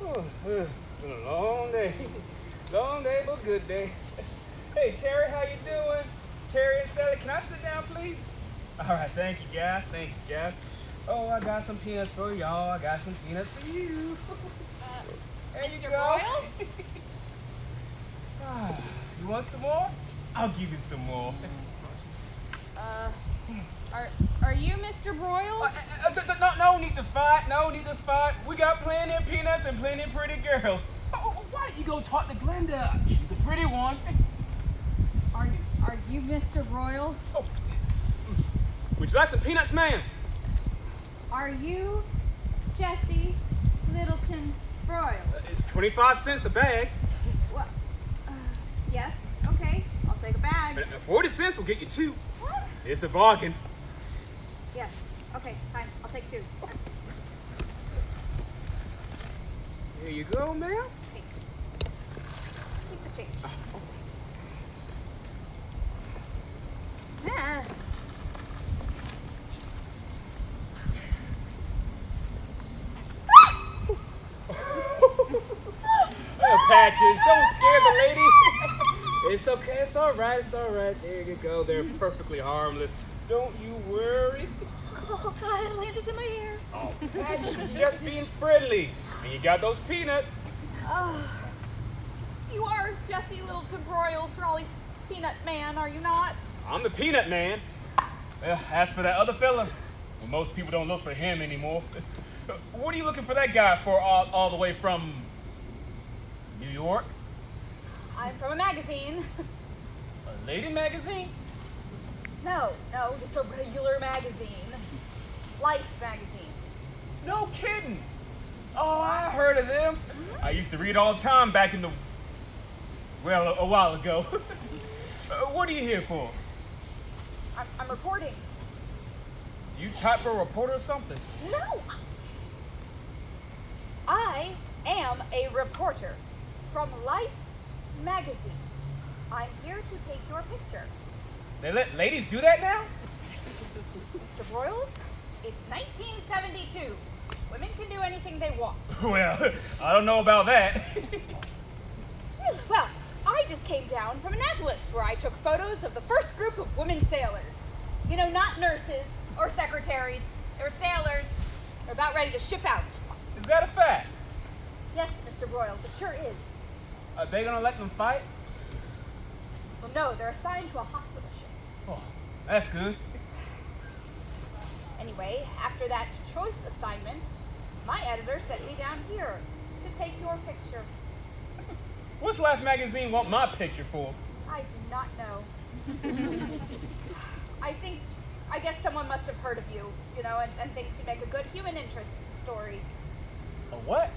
Oh, it's been a long day. Long day, but good day. Hey, Terry, how you doing? Terry and Sally, can I sit down, please? All right, thank you, guys. Thank you, guys. Oh, I got some peanuts for y'all. I got some peanuts for you. There you Mr. go. Broyles? You want some more? I'll give you some more. Are you Mr. Broyles? No need to fight. No need to fight. We got plenty of peanuts and plenty of pretty girls. Oh, why don't you go talk to Glenda? She's a pretty one. Are you Mr. Broyles? Oh. Would you like some peanuts, ma'am? Are you Jesse Littleton Broyles? It's 25 cents a bag. Well, yes, okay, I'll take a bag. But 40 cents will get you two. What? It's a bargain. Yes, okay, fine, I'll take two. Here you go, ma'am. Keep the change. Patches, don't scare the lady. It's okay, it's all right. There you go. They're perfectly harmless. Don't you worry. Oh, God, it landed in my hair. Oh, Patches, just being friendly. And you got those peanuts. Oh, you are Jesse Littleton Broyles, Raleigh's peanut man, are you not? I'm the peanut man. Well, as for that other fella, well, most people don't look for him anymore. What are you looking for that guy for all the way from New York? I'm from a magazine. A lady magazine? No, just a regular magazine. Life magazine. No kidding. Oh, I heard of them. I used to read all the time back in the, well, a while ago. What are you here for? I'm reporting. You type for a reporter or something? No! I am a reporter from Life magazine. I'm here to take your picture. They let ladies do that now? Mr. Broyles, it's 1972. Women can do anything they want. Well, I don't know about that. Well, I just came down from Annapolis where I took photos of the first group of women sailors. You know, not nurses or secretaries. They were sailors. They're about ready to ship out. Is that a fact? Yes, Mr. Broyles, it sure is. Are they gonna let them fight? Well, no, they're assigned to a hospital ship. Oh, that's good. Anyway, after that choice assignment, my editor sent me down here to take your picture. What's Life magazine want my picture for? I do not know. I guess someone must have heard of you, you know, and thinks you make a good human interest story. A what?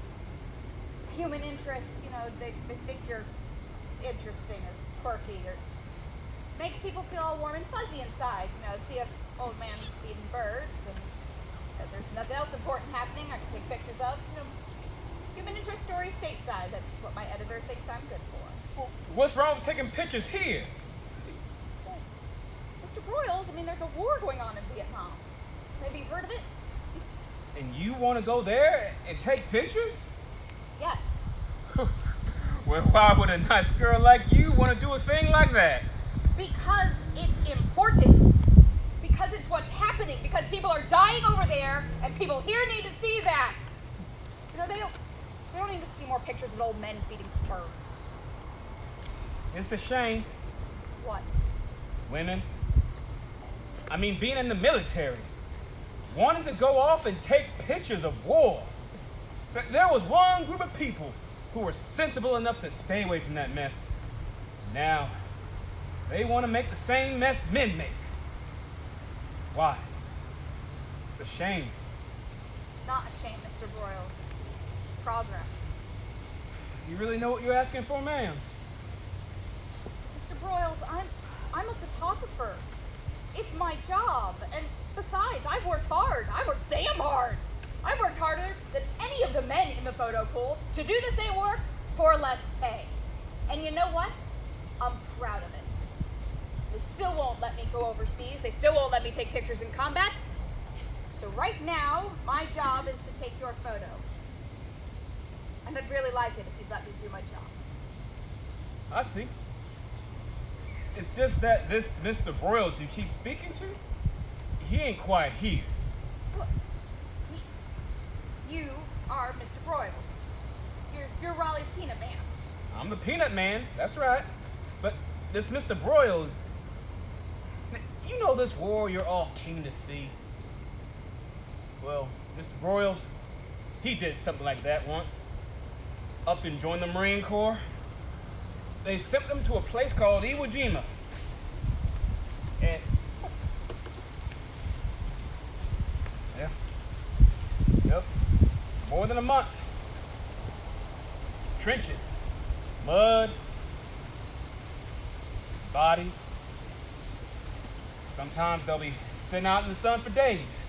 Human interest, you know, they think you're interesting or quirky or makes people feel all warm and fuzzy inside, you know, see if old man feeding birds and if there's nothing else important happening I can take pictures of, you know, human interest story stateside, that's what my editor thinks I'm good for. Well, what's wrong with taking pictures here? Mr. Broyles, I mean, there's a war going on in Vietnam. Maybe you've heard of it? And you want to go there and take pictures? Yes. Well, why would a nice girl like you want to do a thing like that? Because it's important. Because it's what's happening. Because people are dying over there, and people here need to see that. You know, they don't need to see more pictures of old men feeding birds. It's a shame. What? Women. I mean, being in the military. Wanting to go off and take pictures of war. There was one group of people who were sensible enough to stay away from that mess. Now, they want to make the same mess men make. Why? It's a shame. Not a shame, Mr. Broyles. Progress. You really know what you're asking for, ma'am? Mr. Broyles, I'm a photographer. It's my job. And besides, I've worked hard. I worked damn hard. I've worked harder than any of the men in the photo pool to do the same work for less pay. And you know what? I'm proud of it. They still won't let me go overseas. They still won't let me take pictures in combat. So right now, my job is to take your photo. And I'd really like it if you'd let me do my job. I see. It's just that this Mr. Broyles you keep speaking to, he ain't quite here. Look, you are Mr. Broyles. You're Raleigh's peanut man. I'm the peanut man, that's right. But this Mr. Broyles, you know this war you're all keen to see. Well, Mr. Broyles, he did something like that once. Up and joined the Marine Corps. They sent him to a place called Iwo Jima. And yeah. Yep. More than a month. Trenches. Mud. Bodies. Sometimes they'll be sitting out in the sun for days,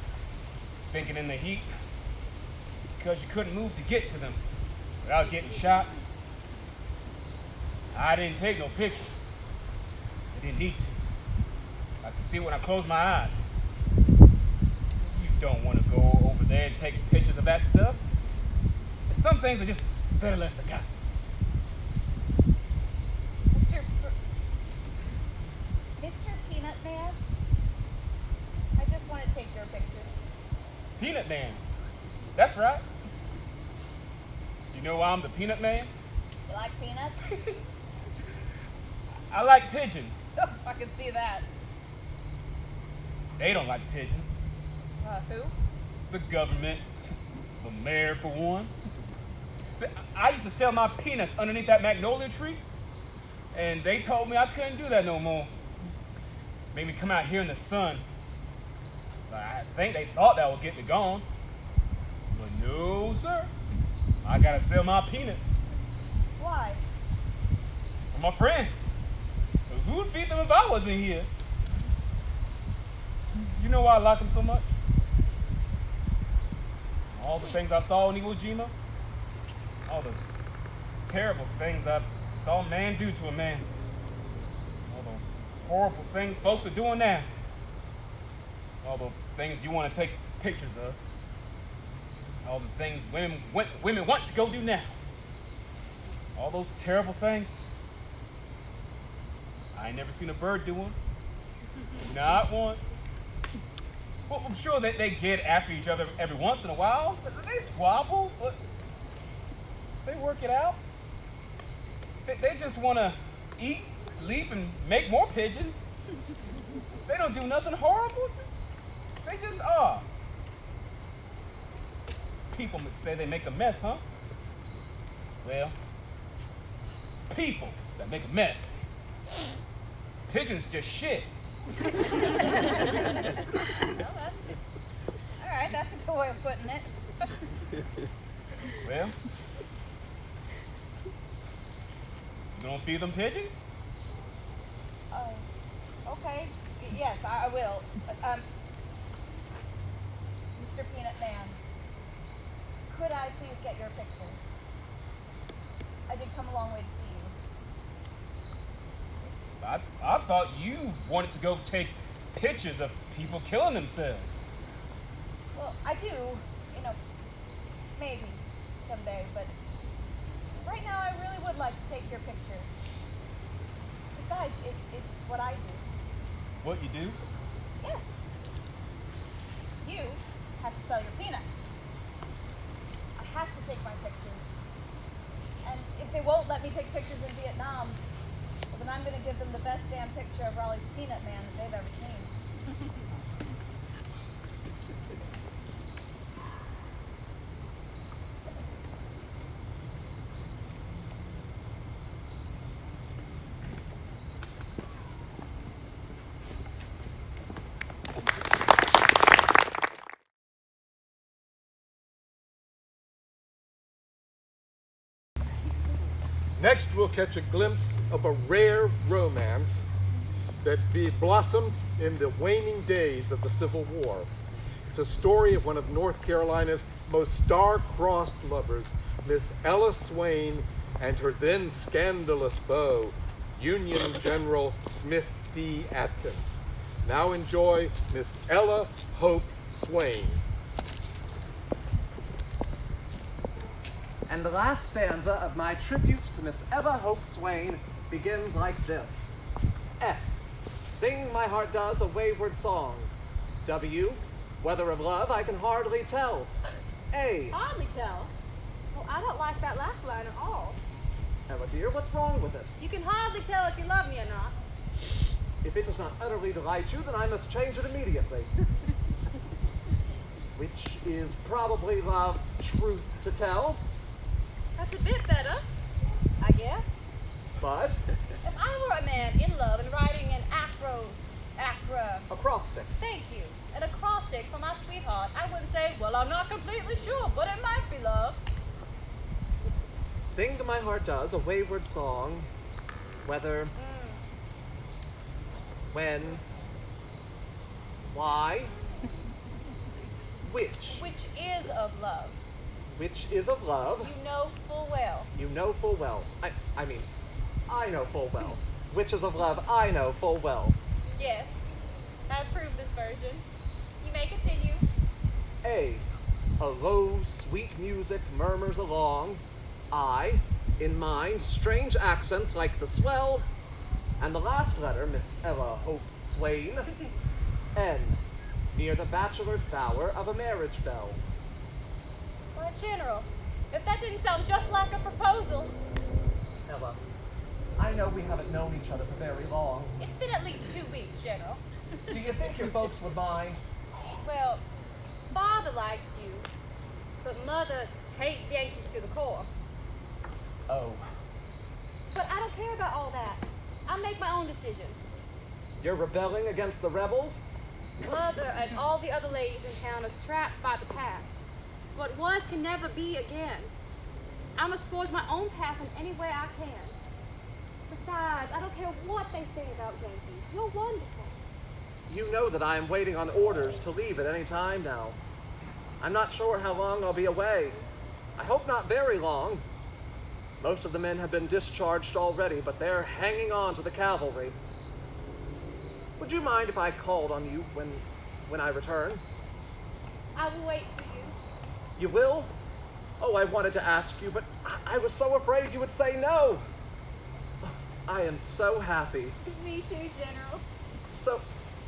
stinking in the heat, because you couldn't move to get to them. without getting shot. I didn't take no pictures. I didn't need to. I can see when I close my eyes. You don't want to go over there and take pictures of that stuff. Some things are just better left forgotten. Mr. Peanut Man, I just want to take your picture. Peanut Man. That's right. You know why I'm the Peanut Man? You like peanuts? I like pigeons. I can see that. They don't like pigeons. Who? The government. The mayor, for one. See, I used to sell my peanuts underneath that magnolia tree, and they told me I couldn't do that no more. Made me come out here in the sun. I think they thought that would get me gone. But no, sir. I gotta sell my peanuts. Why? For my friends. 'Cause who would feed them if I wasn't here? You know why I like them so much? All the things I saw in Iwo Jima. All the terrible things I saw a man do to a man. All the horrible things folks are doing now. All the things you want to take pictures of. All the things women want to go do now. All those terrible things. I ain't never seen a bird do one. Not once. Well, I'm sure that they get after each other every once in a while. They squabble, but they work it out. They just want to eat, sleep, and make more pigeons. They don't do nothing horrible. They just are. People say they make a mess, huh? Well, it's people that make a mess. Pigeons just shit. Well, all right, that's a good way of putting it. Well, you gonna feed them pigeons? Okay. Yes, I will. Mr. Peanut Man, could I please get your picture? I did come a long way to see you. I thought you wanted to go take pictures of people killing themselves. Well, I do, maybe someday, but right now I really would like to take your picture. Besides, it's what I do. What you do? Yes. You have to sell your peanuts. I have to take my pictures. And if they won't let me take pictures in Vietnam, well, then I'm going to give them the best damn picture of Raleigh's Peanut Man that they've ever seen. Next, we'll catch a glimpse of a rare romance that blossomed in the waning days of the Civil War. It's a story of one of North Carolina's most star-crossed lovers, Miss Ella Swain, and her then scandalous beau, Union General Smith D. Atkins. Now enjoy Miss Ella H.O.P.E. Swain. And the last stanza of my tribute to Miss Ella H.O.P.E. Swain begins like this. S. Sing my heart does a wayward song. W. Whether of love I can hardly tell. A. Hardly tell. Well, I don't like that last line at all. Ella dear, what's wrong with it? You can hardly tell if you love me or not. If it does not utterly delight you, then I must change it immediately. Which is probably love, truth to tell. That's a bit better, I guess. But If I were a man in love and writing an acrostic. thank you, an acrostic for my sweetheart, I wouldn't say, well, I'm not completely sure, but it might be love. Sing to my heart does a wayward song. Whether, when, why, which. Which is of love. which is of love. You know full well. You know full well. I know full well. Which is of love, I know full well. Yes, I approve this version. You may continue. A low, sweet music murmurs along. I, in mind, strange accents like the swell. And the last letter, Miss H.O.P.E. N, near the bachelor's bower of a marriage bell. Why, General, if that didn't sound just like a proposal. Ella, I know we haven't known each other for very long. It's been at least 2 weeks, General. Do you think your folks would mind? Well, Father likes you, but Mother hates Yankees to the core. Oh, But I don't care about all that. I make my own decisions. you're rebelling against the rebels? Mother and all the other ladies in town is trapped by the past. What was can never be again. I must forge my own path in any way I can. Besides, I don't care what they say about Yankees. You're wonderful. You know that I am waiting on orders to leave at any time now. I'm not sure how long I'll be away. I hope not very long. Most of the men have been discharged already, but they're hanging on to the cavalry. Would you mind if I called on you when I return? I will wait for you. You will? Oh, I wanted to ask you, but I was so afraid you would say no. I am so happy. Me too, General. So,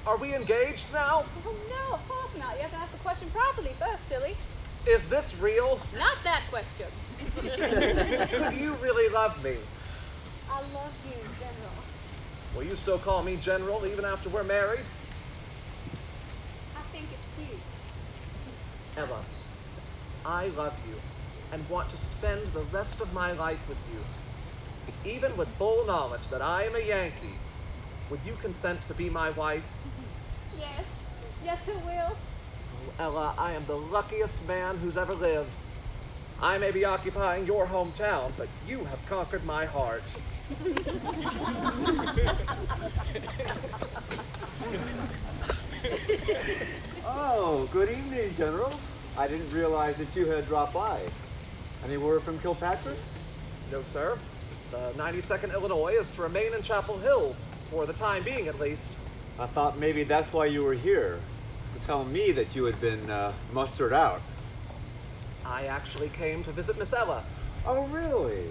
are we engaged now? Oh, no, of course not. You have to ask the question properly first, silly. Is this real? Not that question. Do you really love me? I love you, General. Will you still call me General even after we're married? I think it's cute. Ella, I love you and want to spend the rest of my life with you. Even with full knowledge that I am a Yankee, would you consent to be my wife? Yes. Yes, I will. Oh, Ella, I am the luckiest man who's ever lived. I may be occupying your hometown, but you have conquered my heart. Oh, good evening, General. I didn't realize that you had dropped by. Any word from Kilpatrick? No, sir. The 92nd Illinois is to remain in Chapel Hill, for the time being at least. I thought maybe that's why you were here, to tell me that you had been mustered out. I actually came to visit Miss Ella. Oh, really?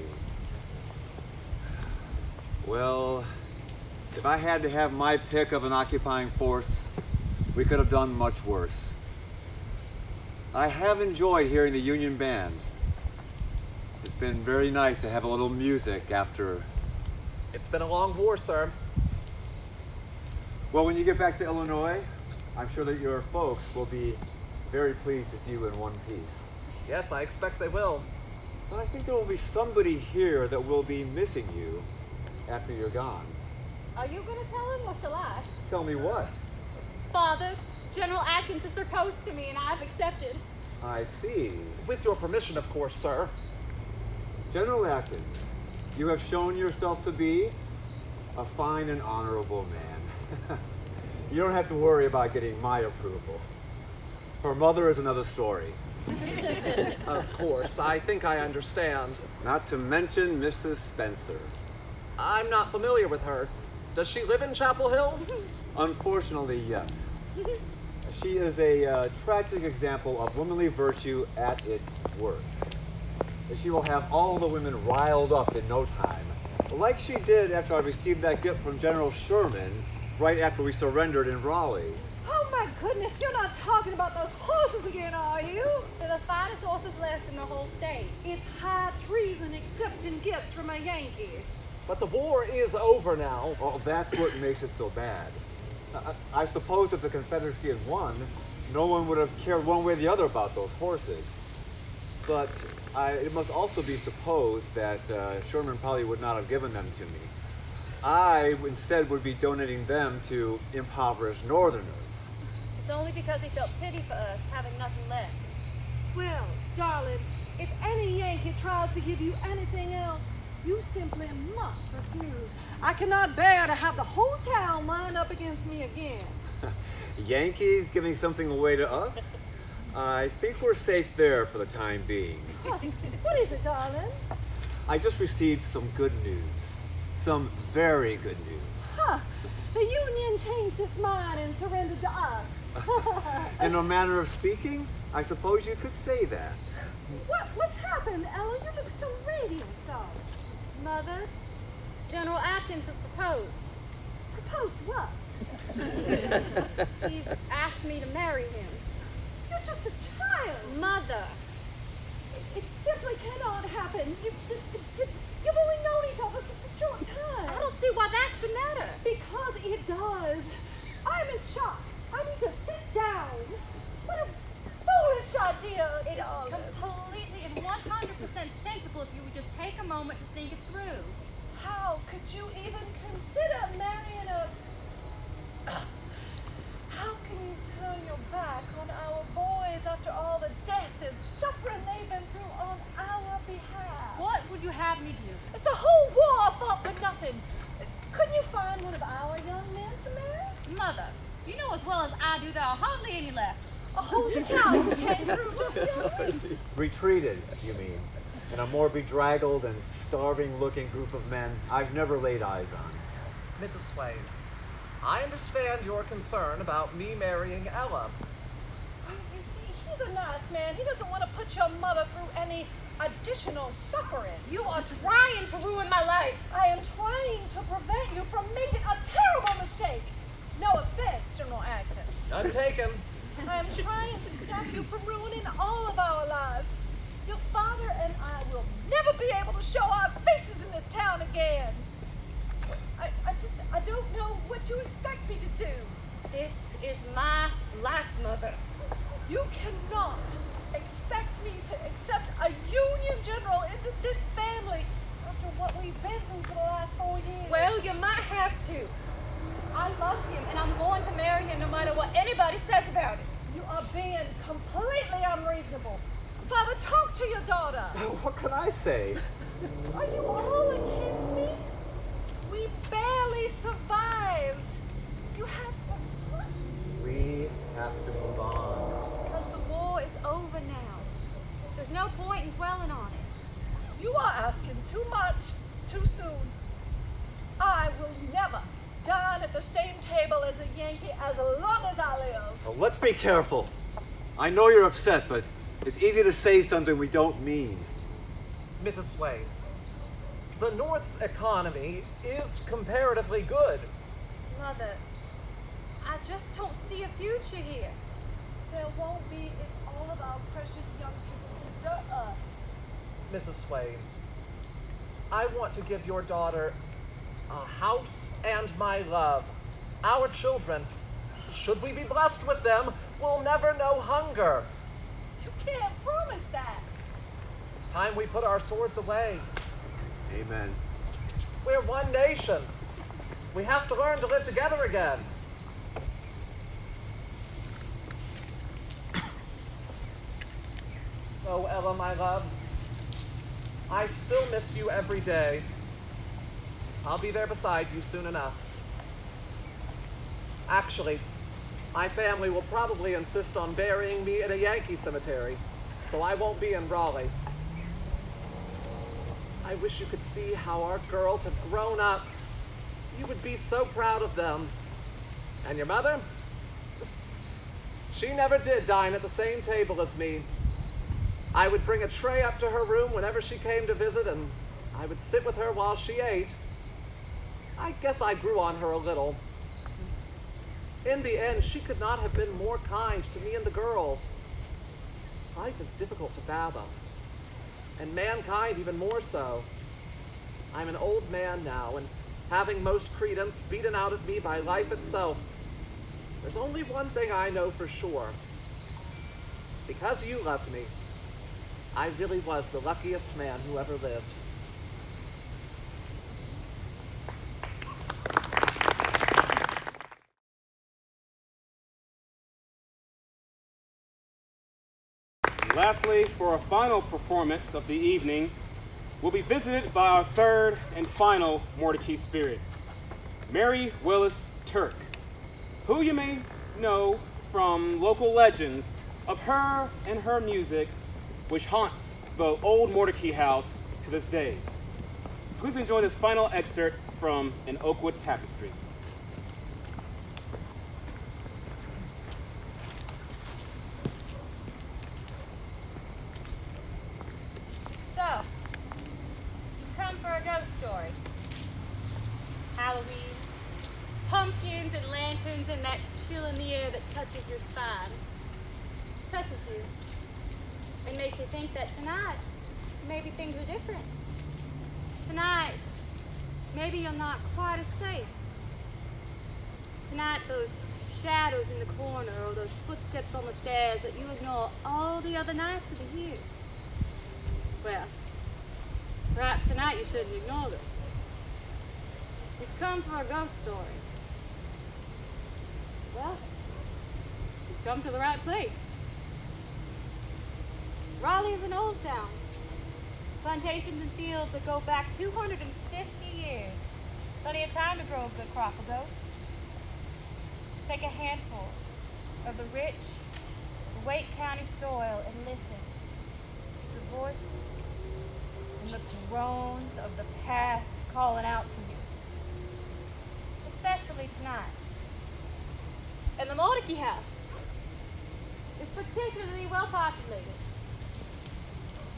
Well, if I had to have my pick of an occupying force, we could have done much worse. I have enjoyed hearing the Union Band. It's been very nice to have a little music after... It's been a long war, sir. Well, when you get back to Illinois, I'm sure that your folks will be very pleased to see you in one piece. Yes, I expect they will. But I think there will be somebody here that will be missing you after you're gone. Are you going to tell him or shall I? Tell me what? Father, General Atkins has proposed to me and I've accepted. I see. With your permission, of course, sir. General Atkins, you have shown yourself to be a fine and honorable man. You don't have to worry about getting my approval. Her mother is another story. Of course, I think I understand. Not to mention Mrs. Spencer. I'm not familiar with her. Does she live in Chapel Hill? Unfortunately, yes. She is a tragic example of womanly virtue at its worst. She will have all the women riled up in no time, like she did after I received that gift from General Sherman right after we surrendered in Raleigh. Oh my goodness, you're not talking about those horses again, are you? They're the finest horses left in the whole state. It's high treason accepting gifts from a Yankee. But the war is over now. Oh, that's what makes it so bad. I suppose if the Confederacy had won, no one would have cared one way or the other about those horses. But it must also be supposed that Sherman probably would not have given them to me. I instead would be donating them to impoverished Northerners. It's only because he felt pity for us, having nothing left. Well, darling, if any Yankee tries to give you anything else, you simply must refuse. I cannot bear to have the whole town lined up against me again. Yankees giving something away to us? I think we're safe there for the time being. What is it, darling? I just received some good news. Some very good news. Huh. The Union changed its mind and surrendered to us. In a manner of speaking, I suppose you could say that. What's happened, Ella? You look so radiant, darling. Mother, General Atkins has proposed. Proposed what? He's asked me to marry him. You're just a child. Mother, It simply cannot happen. You've only known each other such a short time. I don't see why that should matter. Because it does. I'm in shock. I need to sit down. What a foolish idea. It is completely and 100% sensible if you would just take a moment to think it through. How could you even consider marrying a... How can you turn your back on our boys after all the death and suffering they've been through on our behalf? What would you have me do? It's a whole war fought for nothing. Couldn't you find one of our young men to marry? Mother, you know as well as I do there are hardly any left. A whole town came through just the other week. Retreated, you mean, in a more bedraggled and starving-looking group of men I've never laid eyes on. Mrs. S.W.A.I.N, I understand your concern about me marrying Ella. You see, he's a nice man. He doesn't want to put your mother through any additional suffering. You are trying to ruin my life. I am trying to prevent you from making a terrible mistake. No offense, General Atkins. None taken. I am trying to stop you from ruining all of our lives. Your father and I will never be able to show our faces in this town again. I don't know what you expect me to do. This is my life, Mother. You cannot expect me to accept a Union general into this family after what we've been through for the last 4 years. Well, you might have to. I love him, and I'm going to marry him no matter what anybody says about it. You are being completely unreasonable. Father, talk to your daughter. What can I say? Are you all against me? We barely survived. You have to... We have to move on. Because the war is over now. There's no point in dwelling on it. You are asking too much, too soon. I will never dine at the same table as a Yankee as long as I live. Well, let's be careful. I know you're upset, but it's easy to say something we don't mean. Mrs. S.W.A.I.N, the North's economy is comparatively good. Mother, I just don't see a future here. There won't be if all of our precious young people desert us. Mrs. S.W.A.I.N, I want to give your daughter a house and my love. Our children, should we be blessed with them, will never know hunger. You can't promise that. It's time we put our swords away. Amen. We're one nation. We have to learn to live together again. Oh, Ella, my love, I still miss you every day. I'll be there beside you soon enough. Actually, my family will probably insist on burying me in a Yankee cemetery, so I won't be in Raleigh. I wish you could see how our girls have grown up. You would be so proud of them. And your mother? She never did dine at the same table as me. I would bring a tray up to her room whenever she came to visit, and I would sit with her while she ate. I guess I grew on her a little. In the end, she could not have been more kind to me and the girls. Life is difficult to fathom, and mankind even more so. I'm an old man now, and having most credence beaten out of me by life itself, there's only one thing I know for sure. Because you loved me, I really was the luckiest man who ever lived. Lastly, for a final performance of the evening, we'll be visited by our third and final Mordecai spirit, Mary Willis Turk, who you may know from local legends of her and her music, which haunts the old Mordecai house to this day. Please enjoy this final excerpt from an Oakwood Tapestry. So, you've come for a ghost story. Halloween, pumpkins and lanterns and that chill in the air that touches your spine. Touches you. It makes you think that tonight, maybe things are different. Tonight, maybe you're not quite as safe. Tonight, those shadows in the corner or those footsteps on the stairs that you ignore all the other nights of the year. Well, perhaps tonight you shouldn't ignore them. You've come for a ghost story. Well, you've come to the right place. Raleigh is an old town. Plantations and fields that go back 250 years. Plenty of time to grow a good crop of ghosts. Take a handful of the rich Wake County soil and listen to the voices and the groans of the past calling out to you. Especially tonight. And the Mordecai house is particularly well populated.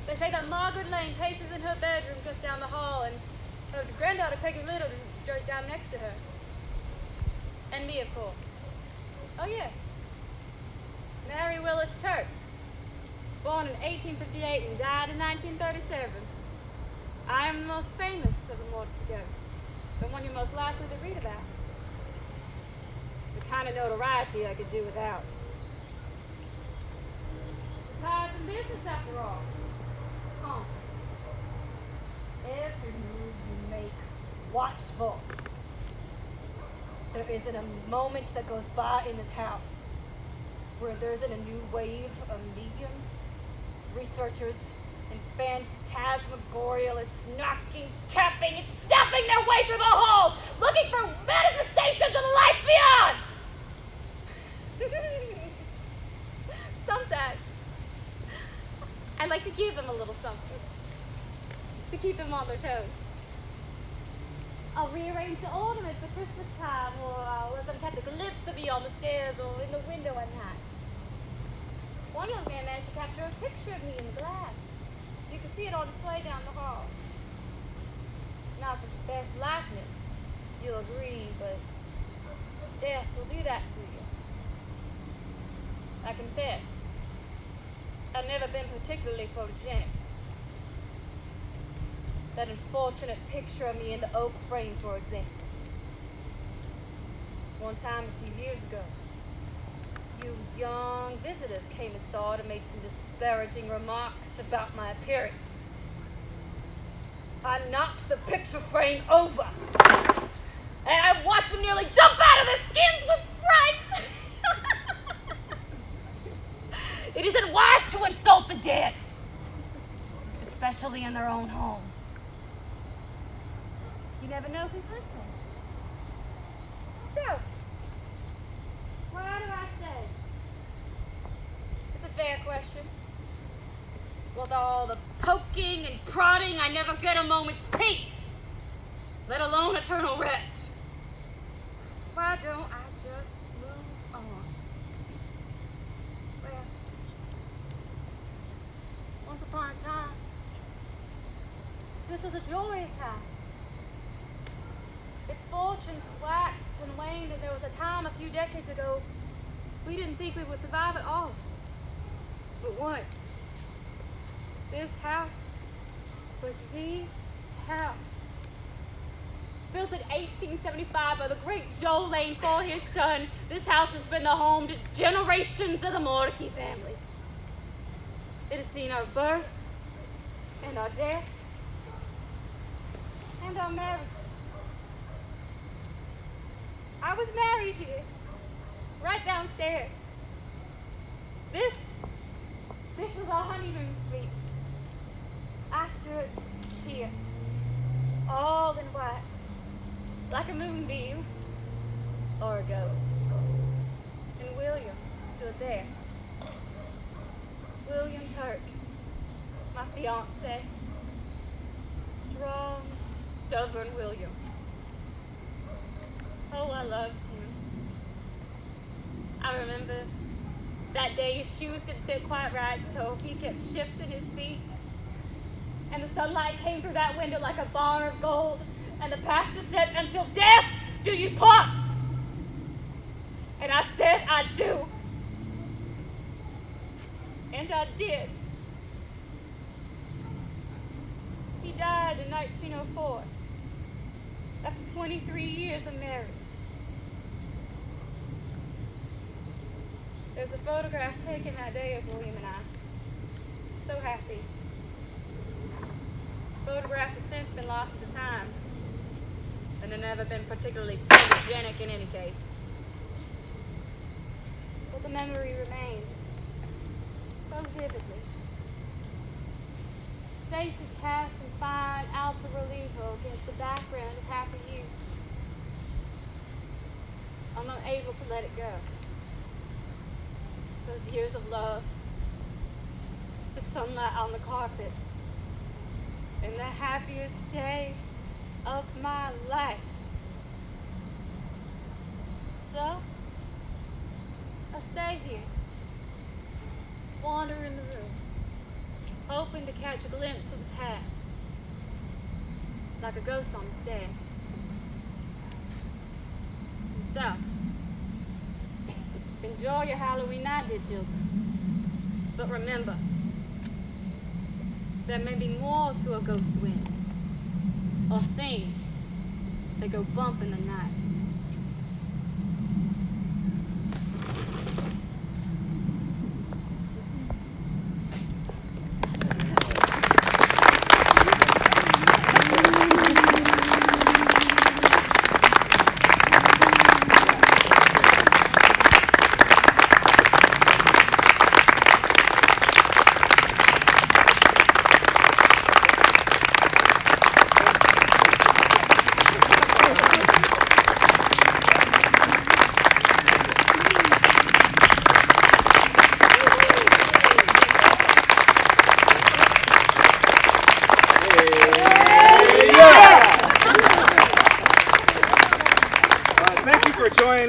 They say that Margaret Lane paces in her bedroom just down the hall, and her granddaughter Peggy Little is straight down next to her. And me, of course. Oh, yes. Mary Willis Turk, born in 1858 and died in 1937. I am the most famous of the Mordecai ghosts, the one you're most likely to read about. The kind of notoriety I could do without. Ties in business, after all. Every move you make, watchful. There isn't a moment that goes by in this house where there isn't a new wave of mediums, researchers, and phantasmagorialists knocking, tapping, and stamping their way through the halls, looking for manifestations of the life beyond. Sometimes I like to give them a little something to keep them on their toes. I'll rearrange the ornaments for Christmas time, or I'll let them catch a glimpse of me on the stairs or in the window at night. One young man managed to capture a picture of me in the glass. You can see it on display down the hall. Not the best likeness, you'll agree, but death will do that to you. I confess, I've never been particularly photogenic. That unfortunate picture of me in the oak frame, for example. One time a few years ago, you young visitors came and saw it and made some disparaging remarks about my appearance. I knocked the picture frame over, and I watched them nearly jump out of their skins with fright. It isn't wise to insult the dead, especially in their own home. You never know who's listening. So, why do I say? It's a fair question. With all the poking and prodding, I never get a moment's peace, let alone eternal rest. Why don't I just move on? Well, once upon a time, this was a joyous house. Its fortunes waxed and waned, and there was a time a few decades ago we didn't think we would survive at all. But once, this house was the house. Built in 1875 by the great H.O.P.E for his son, this house has been the home to generations of the Mordecai family. It has seen our birth and our death and our marriage. I was married here, right downstairs. This was our honeymoon suite. I stood here, all in white, like a moonbeam or a ghost. And William stood there, William Turk, my fiance. Strong, stubborn William. Oh, I loved him. I remember that day his shoes didn't fit quite right, so he kept shifting his feet. And the sunlight came through that window like a bar of gold. And the pastor said, "Until death do you part." And I said, "I do." And I did. He died in 1904, after 23 years of marriage. There's a photograph taken that day of William and I. So happy. The photograph has since been lost to time, and had never been particularly photogenic in any case. But the memory remains so vividly. Faces cast in fine alto relievo against the background of happy youth. I'm unable to let it go. Those years of love, the sunlight on the carpet, and the happiest day of my life. So, I stay here, wander in the room, hoping to catch a glimpse of the past, like a ghost on the stair. And so, enjoy your Halloween night, dear children. But remember, there may be more to a ghost wind, or things that go bump in the night.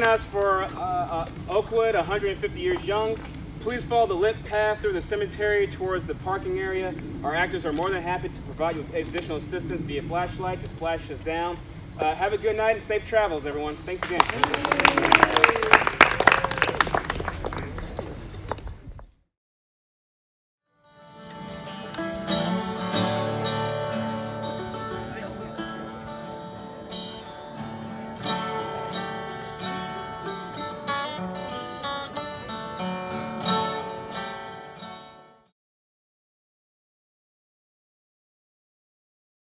Us for Oakwood, 150 years young. Please follow the lit path through the cemetery towards the parking area. Our actors are more than happy to provide you with additional assistance via flashlight. Just flash us down. Have a good night and safe travels, everyone. Thanks again.